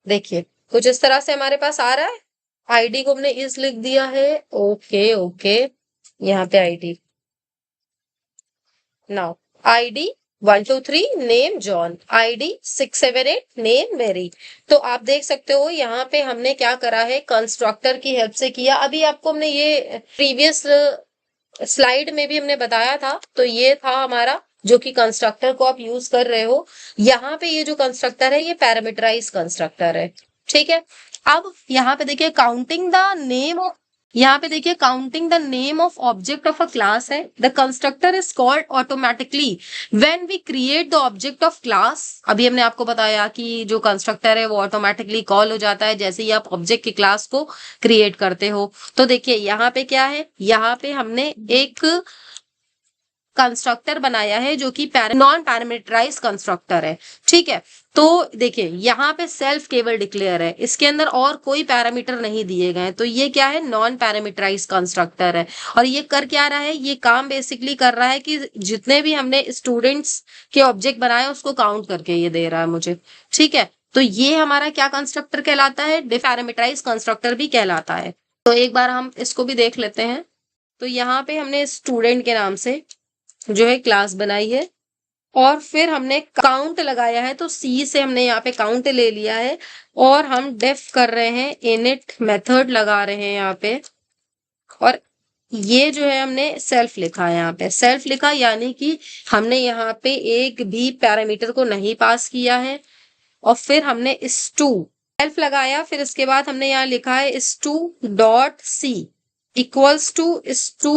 देखिए कुछ इस तरह से हमारे पास आ रहा है। आईडी को हमने इस लिख दिया है, ओके ओके, यहाँ पे ID, now ID 1 2 3 name John, ID 6 7 8 name मेरी। तो आप देख सकते हो यहाँ पे हमने क्या करा है, कंस्ट्रक्टर की हेल्प से किया। अभी आपको हमने ये प्रीवियस स्लाइड में भी हमने बताया था। तो ये था हमारा जो कि कंस्ट्रक्टर को आप यूज कर रहे हो। यहाँ पे ये जो कंस्ट्रक्टर है ये पैरामीटराइज कंस्ट्रक्टर है। ठीक है, अब यहाँ पे देखिए काउंटिंग द नेम ऑफ, यहाँ पे देखिए counting the name of object of a class है। The constructor is called automatically when we create the object of class. अभी हमने आपको बताया कि जो कंस्ट्रक्टर है वो ऑटोमेटिकली कॉल हो जाता है जैसे ही आप ऑब्जेक्ट की क्लास को क्रिएट करते हो। तो देखिए यहाँ पे क्या है, यहाँ पे हमने एक कंस्ट्रक्टर बनाया है जो कि नॉन पैरामीटराइज कंस्ट्रक्टर है। ठीक है, तो देखिए यहाँ पे सेल्फ केवल डिक्लेयर है, इसके अंदर और कोई पैरामीटर नहीं दिए गए। तो ये क्या है, नॉन पैरामीटराइज कंस्ट्रक्टर है। और ये कर क्या रहा है, ये काम बेसिकली कर रहा है कि जितने भी हमने स्टूडेंट्स के ऑब्जेक्ट बनाए उसको काउंट करके ये दे रहा है मुझे। ठीक है, तो ये हमारा क्या कंस्ट्रक्टर कहलाता है, पैरामीटराइज कंस्ट्रक्टर भी कहलाता है। तो एक बार हम इसको भी देख लेते हैं। तो यहाँ पे हमने स्टूडेंट के नाम से जो है क्लास बनाई है, और फिर हमने काउंट लगाया है। तो सी से हमने यहाँ पे काउंट ले लिया है, और हम डेफ कर रहे हैं, इनिट मेथड लगा रहे हैं यहाँ पे। और ये जो है हमने सेल्फ लिखा है, यहाँ पे सेल्फ लिखा यानी कि हमने यहाँ पे एक भी पैरामीटर को नहीं पास किया है। और फिर हमने स्टू सेल्फ लगाया, फिर इसके बाद हमने यहाँ लिखा है stu dot c equals to stu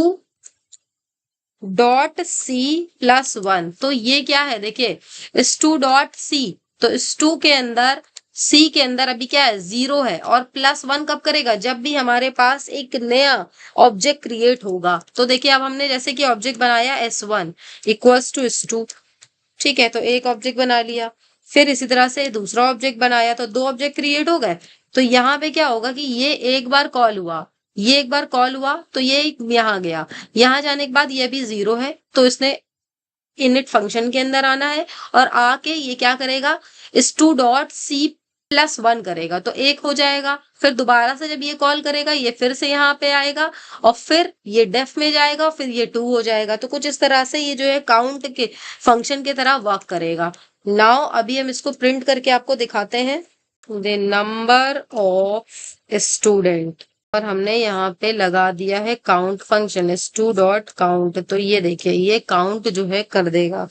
dot c plus 1। तो ये क्या है, देखिए स्टू डॉट सी, तो स्टू के अंदर सी के अंदर अभी क्या है, 0 है, और प्लस 1 कब करेगा, जब भी हमारे पास एक नया ऑब्जेक्ट क्रिएट होगा। तो देखिए अब हमने जैसे कि ऑब्जेक्ट बनाया S1 इक्वल्स टू S2। ठीक है, तो एक ऑब्जेक्ट बना लिया, फिर इसी तरह से दूसरा ऑब्जेक्ट बनाया, तो दो ऑब्जेक्ट क्रिएट हो गए। तो यहाँ पे क्या होगा कि ये एक बार कॉल हुआ, ये एक बार कॉल हुआ, तो ये यहाँ गया, यहाँ जाने के बाद ये भी 0 है, तो इसने इनिट फंक्शन के अंदर आना है, और आके ये क्या करेगा, स्टू डॉट सी प्लस 1 करेगा, तो एक हो जाएगा। फिर दोबारा से जब ये कॉल करेगा ये फिर से यहाँ पे आएगा, और फिर ये डेफ में जाएगा, फिर ये 2 हो जाएगा। तो कुछ इस तरह से ये जो है काउंट के फंक्शन की तरह वर्क करेगा। नाउ अभी हम इसको प्रिंट करके आपको दिखाते हैं, द नंबर ऑफ स्टूडेंट, और हमने यहाँ पे लगा दिया है count function stu dot count. तो ये देखिए ये काउंट जो है कर देगा।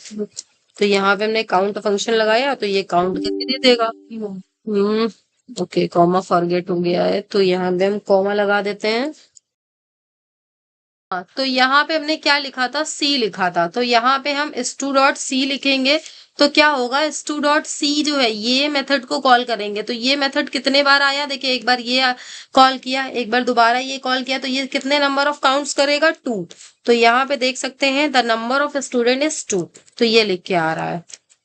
तो यहाँ पे हमने काउंट फंक्शन लगाया तो ये काउंट करके दे देगा। ओके, कॉमा फॉरगेट हो गया है, तो यहाँ पे हम कॉमा लगा देते हैं। हाँ, तो यहाँ पे हमने क्या लिखा था, सी लिखा था, तो यहाँ पे हम stu डॉट सी लिखेंगे। तो क्या होगा, stu डॉट सी जो है ये मेथड को कॉल करेंगे। तो ये मेथड कितने बार आया, देखिए एक बार ये कॉल किया, एक बार दोबारा ये कॉल किया, तो ये कितने नंबर ऑफ काउंट्स करेगा, 2। तो यहाँ पे देख सकते हैं the number of student is 2, तो ये लिख के आ रहा है।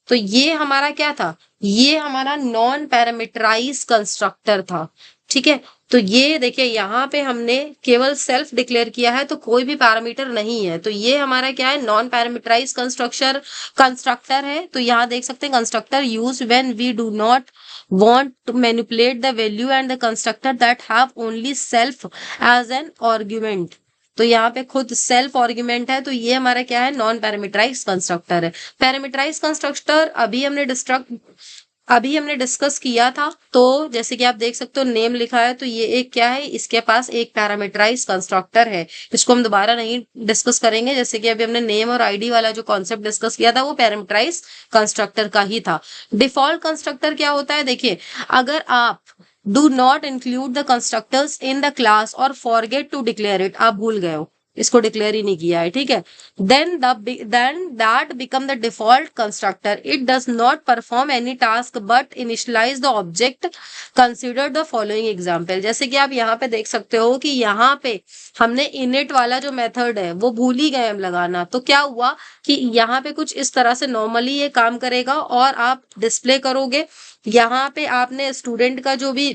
तो ये हमारा क्या था, ये हमारा नॉन पैरामीटराइज कंस्ट्रक्टर था। ठीक है, तो ये देखिए यहाँ पे हमने केवल सेल्फ डिक्लेयर किया है, तो कोई भी पैरामीटर नहीं है। तो ये हमारा क्या है, नॉन पैरामीटराइज कंस्ट्रक्टर है। तो यहाँ देख सकते हैं constructor use when we do not want to manipulate the value and the constructor that have only self as an argument। तो यहाँ पे खुद सेल्फ आर्ग्यूमेंट है, तो ये हमारा क्या है, नॉन पैरामीटराइज कंस्ट्रक्टर है। पैरामीटराइज कंस्ट्रक्टर अभी हमने डिस्कस किया था। तो जैसे कि आप देख सकते हो नेम लिखा है, तो ये एक क्या है, इसके पास एक पैरामीटराइज कंस्ट्रक्टर है। इसको हम दोबारा नहीं डिस्कस करेंगे, जैसे कि अभी हमने नेम और आईडी वाला जो कॉन्सेप्ट डिस्कस किया था वो पैरामीटराइज कंस्ट्रक्टर का ही था। डिफॉल्ट कंस्ट्रक्टर क्या होता है, देखिए अगर आप do not include the constructors in the class और फॉरगेट टू डिक्लेयर इट, आप भूल गए हो, इसको डिक्लेयर ही नहीं किया है, ठीक है, then that become the default constructor। it does not perform any task but initialize the object। consider the following example। जैसे कि आप यहाँ पे देख सकते हो कि यहाँ पे हमने init वाला जो मेथड है वो भूल ही गए हम लगाना। तो क्या हुआ कि यहाँ पे कुछ इस तरह से नॉर्मली ये काम करेगा और आप डिस्प्ले करोगे। यहाँ पे आपने स्टूडेंट का जो भी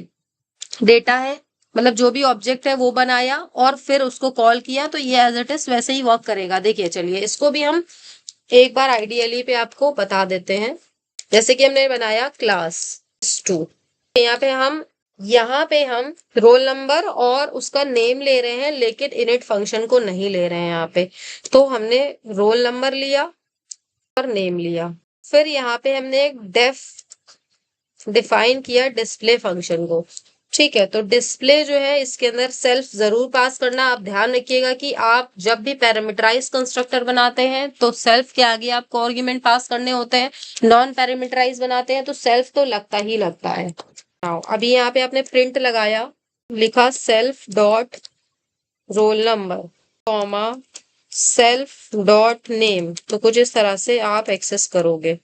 डेटा है, मतलब जो भी ऑब्जेक्ट है वो बनाया और फिर उसको कॉल किया, तो ये एज इट इज वैसे ही वर्क करेगा। देखिए चलिए इसको भी हम एक बार आइडियली पे आपको बता देते हैं। जैसे कि हमने बनाया क्लास 2, यहाँ पे हम रोल नंबर और उसका नेम ले रहे हैं, लेकिन इनिट फंक्शन को नहीं ले रहे हैं यहाँ पे। तो हमने रोल नंबर लिया और नेम लिया, फिर यहाँ पे हमने एक डिफाइन किया डिस्प्ले फंक्शन को। ठीक है, तो डिस्प्ले जो है इसके अंदर सेल्फ जरूर पास करना। आप ध्यान रखिएगा कि आप जब भी पैरामीटराइज कंस्ट्रक्टर बनाते हैं तो सेल्फ के आगे आपको आर्गुमेंट पास करने होते हैं। नॉन पैरामीटराइज बनाते हैं तो सेल्फ तो लगता ही लगता है। अभी यहाँ पे आपने प्रिंट लगाया, लिखा self dot roll number comma self dot name, तो कुछ इस तरह से आप एक्सेस करोगे।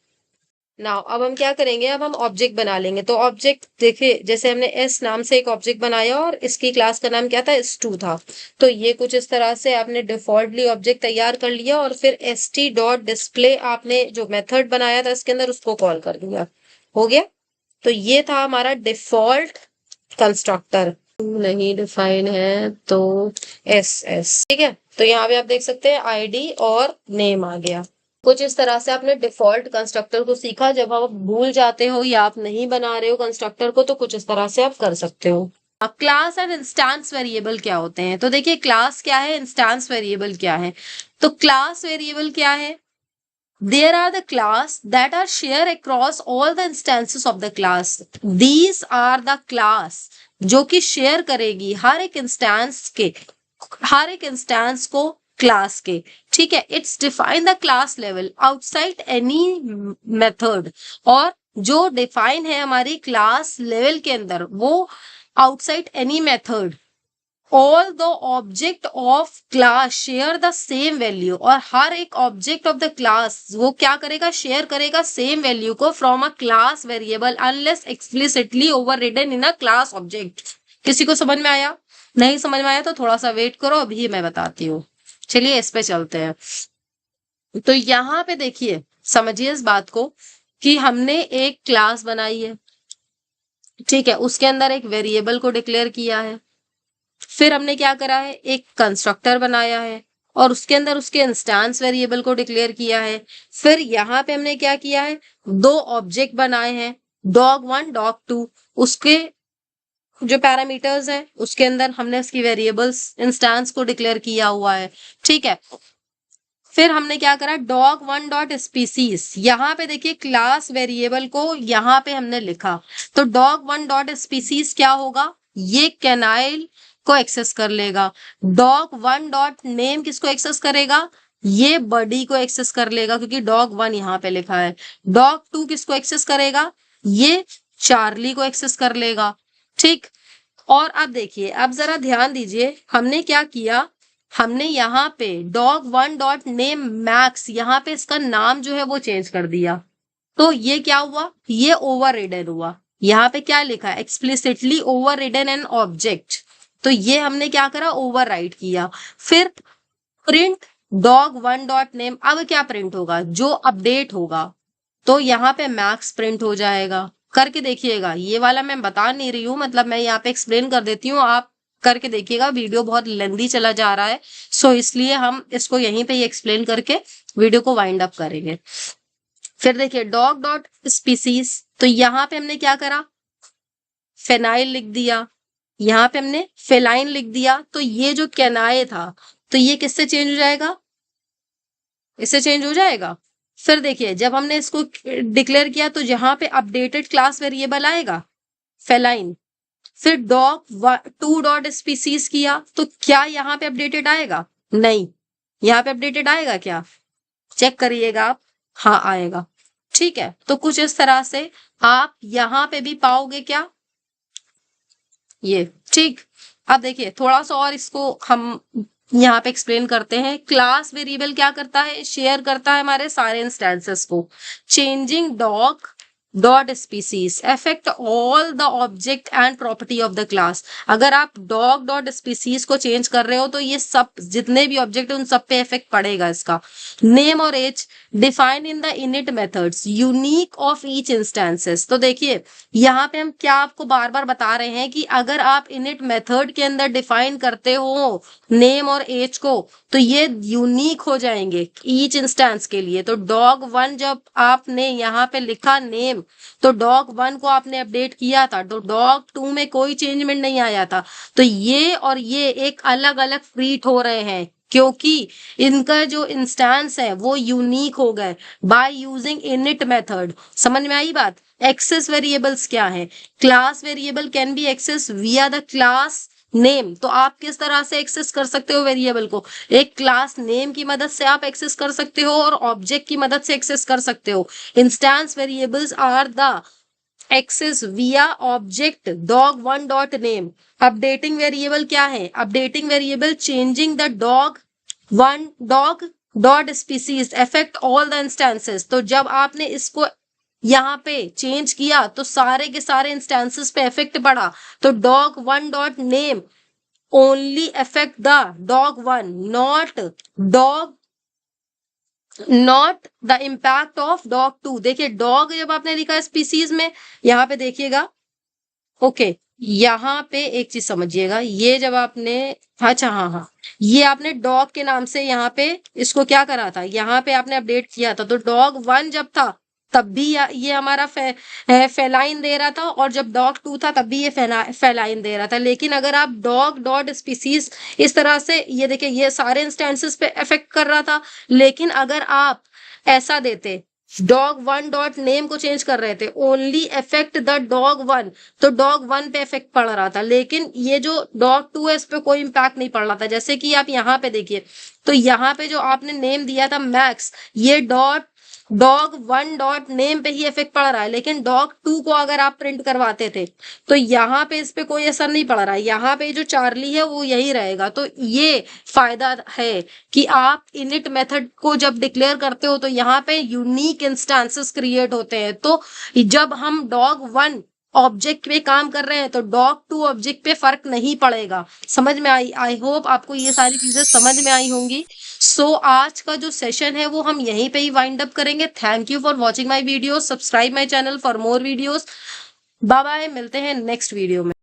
नाउ अब हम क्या करेंगे, अब हम ऑब्जेक्ट बना लेंगे। तो ऑब्जेक्ट देखिए, जैसे हमने एस नाम से एक ऑब्जेक्ट बनाया और इसकी क्लास का नाम क्या था, S2 था। तो ये कुछ इस तरह से आपने डिफॉल्टली ऑब्जेक्ट तैयार कर लिया और फिर st डॉट डिस्प्ले आपने जो मेथड बनाया था इसके अंदर उसको कॉल कर दिया, हो गया। तो ये था हमारा डिफॉल्ट कंस्ट्रक्टर। नहीं डिफाइन है तो SS, ठीक है। तो यहाँ पे आप देख सकते हैं आईडी और नेम आ गया। कुछ इस तरह से आपने डिफॉल्ट कंस्ट्रक्टर को सीखा। जब आप भूल जाते हो या आप नहीं बना रहे हो कंस्ट्रक्टर को, तो कुछ इस तरह से आप कर सकते हो। क्लास एंड इंस्टेंस वेरिएबल क्या होते हैं, तो देखिए क्लास क्या है, इंस्टेंस वेरिएबल क्या है। तो क्लास वेरिएबल क्या है, there are the class that are share across all the instances of the class। these are the class जो कि शेयर करेगी हर एक इंस्टेंस को क्लास के, ठीक है। It's define the class level outside any method, और जो डिफाइन है हमारी क्लास लेवल के अंदर वो outside any method. All the object of class share the same value, और हर एक ऑब्जेक्ट ऑफ द क्लास वो क्या करेगा, शेयर करेगा सेम वैल्यू को from a class variable unless explicitly overridden in a class object. किसी को समझ में आया, नहीं समझ में आया तो थोड़ा सा वेट करो, अभी मैं बताती हूँ। चलिए इस पे चलते हैं। तो यहाँ पे देखिए, समझिए इस बात को कि हमने एक क्लास बनाई है, ठीक है, उसके अंदर एक वेरिएबल को डिक्लेयर किया है, फिर हमने क्या करा है, एक कंस्ट्रक्टर बनाया है और उसके अंदर उसके इंस्टेंस वेरिएबल को डिक्लेयर किया है। फिर यहाँ पे हमने क्या किया है, दो ऑब्जेक्ट बनाए हैं, dog1 dog2, उसके जो पैरामीटर्स हैं उसके अंदर हमने उसकी वेरिएबल्स इंस्टेंस को डिक्लेयर किया हुआ है, ठीक है। फिर हमने क्या करा, dog1 डॉट स्पीसीज, यहाँ पे देखिए क्लास वेरिएबल को यहाँ पे हमने लिखा। तो dog1 डॉट स्पीसीज क्या होगा, ये कैनाइल को एक्सेस कर लेगा। dog1 डॉट नेम किसको एक्सेस करेगा, ये बडी को एक्सेस कर लेगा क्योंकि dog1 यहाँ पे लिखा है। dog2 किसको एक्सेस करेगा, ये चार्ली को एक्सेस कर लेगा, ठीक। और अब देखिए, अब जरा ध्यान दीजिए, हमने क्या किया हमने यहाँ पे dog1 डॉट नेम मैक्स, यहाँ पे इसका नाम जो है वो चेंज कर दिया, तो ये क्या हुआ, ये ओवर रिडन हुआ। यहाँ पे क्या लिखा है, explicitly over ridden an object, तो ये हमने क्या करा, ओवर राइट किया। फिर प्रिंट dog1 डॉट नेम, अब क्या प्रिंट होगा, जो अपडेट होगा, तो यहाँ पे मैक्स प्रिंट हो जाएगा। करके देखिएगा, ये वाला मैं बता नहीं रही हूँ, मतलब मैं यहाँ पे एक्सप्लेन कर देती हूँ, आप करके देखिएगा, वीडियो बहुत लेंदी चला जा रहा है, सो इसलिए हम इसको यहीं पे ही एक्सप्लेन करके वीडियो को वाइंड अप करेंगे। फिर देखिए डॉग डॉट स्पीसीज, तो यहाँ पे हमने क्या करा, फेनाइल लिख दिया, यहाँ पे हमने फेलाइन लिख दिया, तो ये जो कैनाए था, तो ये किससे चेंज हो जाएगा, इससे चेंज हो जाएगा। फिर देखिए जब हमने इसको डिक्लेयर किया, तो यहाँ पे अपडेटेड क्लास वेरिएबल आएगा फेलाइन। फिर dog2 डॉट स्पीसीज किया, तो क्या यहाँ पे अपडेटेड आएगा, नहीं, यहाँ पे अपडेटेड आएगा क्या, चेक करिएगा आप, हाँ आएगा। ठीक है, तो कुछ इस तरह से आप यहाँ पे भी पाओगे क्या, ये। ठीक, अब देखिए थोड़ा सा और इसको हम यहाँ पे एक्सप्लेन करते हैं। क्लास वेरिएबल क्या करता है, शेयर करता है हमारे सारे इंस्टेंसेस को। Changing dog dot species affect all the object and property of the class. अगर आप डॉग डॉट स्पीसीज को चेंज कर रहे हो, तो ये सब जितने भी ऑब्जेक्ट है उन सब पे इफेक्ट पड़ेगा इसका। नेम और age define in the init methods unique of each instances. तो देखिए यहाँ पे हम क्या आपको बार बार बता रहे हैं कि अगर आप इनिट मेथड के अंदर डिफाइन करते हो नेम और एज को, तो ये यूनिक हो जाएंगे ईच इंस्टेंस के लिए। तो dog1 जब आपने यहाँ पे लिखा नेम, तो dog1 को आपने अपडेट किया था, तो dog2 में कोई चेंजमेंट नहीं आया था, तो ये और ये एक अलग अलग ट्रीट हो रहे हैं, क्योंकि इनका जो इंस्टेंस है वो यूनिक हो गए बाय यूजिंग इनिट मेथड। समझ में आई बात। एक्सेस वेरिएबल्स क्या है, class variable can be access via the class name. तो आप किस तरह से एक्सेस कर सकते हो वेरिएबल को, एक क्लास नेम की मदद से आप एक्सेस कर सकते हो और ऑब्जेक्ट की मदद से एक्सेस कर सकते हो। Instance variables are the access via object dog1 dot name. Updating variable क्या है, updating variable changing the dog1 dog dot species affect all the instances. तो जब आपने इसको यहाँ पे चेंज किया, तो सारे के सारे इंस्टेंसेस पे इफेक्ट पड़ा। तो dog1 dot name only affect the dog1, not the impact of dog2। देखिए डॉग जब आपने लिखा स्पीसीज में, यहाँ पे देखिएगा, ओके यहाँ पे एक चीज समझिएगा, ये जब आपने, अच्छा हाँ, ये आपने डॉग के नाम से यहाँ पे इसको क्या करा था, यहाँ पे आपने अपडेट किया था। तो dog1 जब था तब भी ये हमारा फेलाइन दे रहा था, और जब dog2 था तब भी ये फेलाइन दे रहा था। लेकिन अगर आप डॉग डॉट स्पीसीज इस तरह से, ये देखिए ये सारे इंस्टेंसेस पे इफेक्ट कर रहा था, लेकिन अगर आप ऐसा देते dog1 डॉट नेम को चेंज कर रहे थे, ओनली इफेक्ट द dog1, तो dog1 पे इफेक्ट पड़ रहा था, लेकिन ये जो dog2 है इस पे कोई इम्पैक्ट नहीं पड़ रहा था। जैसे कि आप यहाँ पे देखिए, तो यहाँ पे जो आपने नेम दिया था मैक्स, ये dog1 डॉट नेम पे ही इफेक्ट पड़ रहा है, लेकिन dog2 को अगर आप प्रिंट करवाते थे, तो यहाँ पे इस पे कोई असर नहीं पड़ रहा है, यहाँ पे जो चार्ली है वो यही रहेगा। तो ये फायदा है कि आप इनिट मेथड को जब डिक्लेयर करते हो, तो यहाँ पे यूनिक इंस्टेंसेस क्रिएट होते हैं। तो जब हम dog1 ऑब्जेक्ट पे काम कर रहे हैं, तो dog2 ऑब्जेक्ट पे फर्क नहीं पड़ेगा। समझ में आई, आई होप आपको ये सारी चीजें समझ में आई होंगी। सो आज का जो सेशन है वो हम यहीं पे ही वाइंड अप करेंगे। Thank you for watching my video, subscribe my channel for more videos. Bye bye, मिलते हैं नेक्स्ट वीडियो में।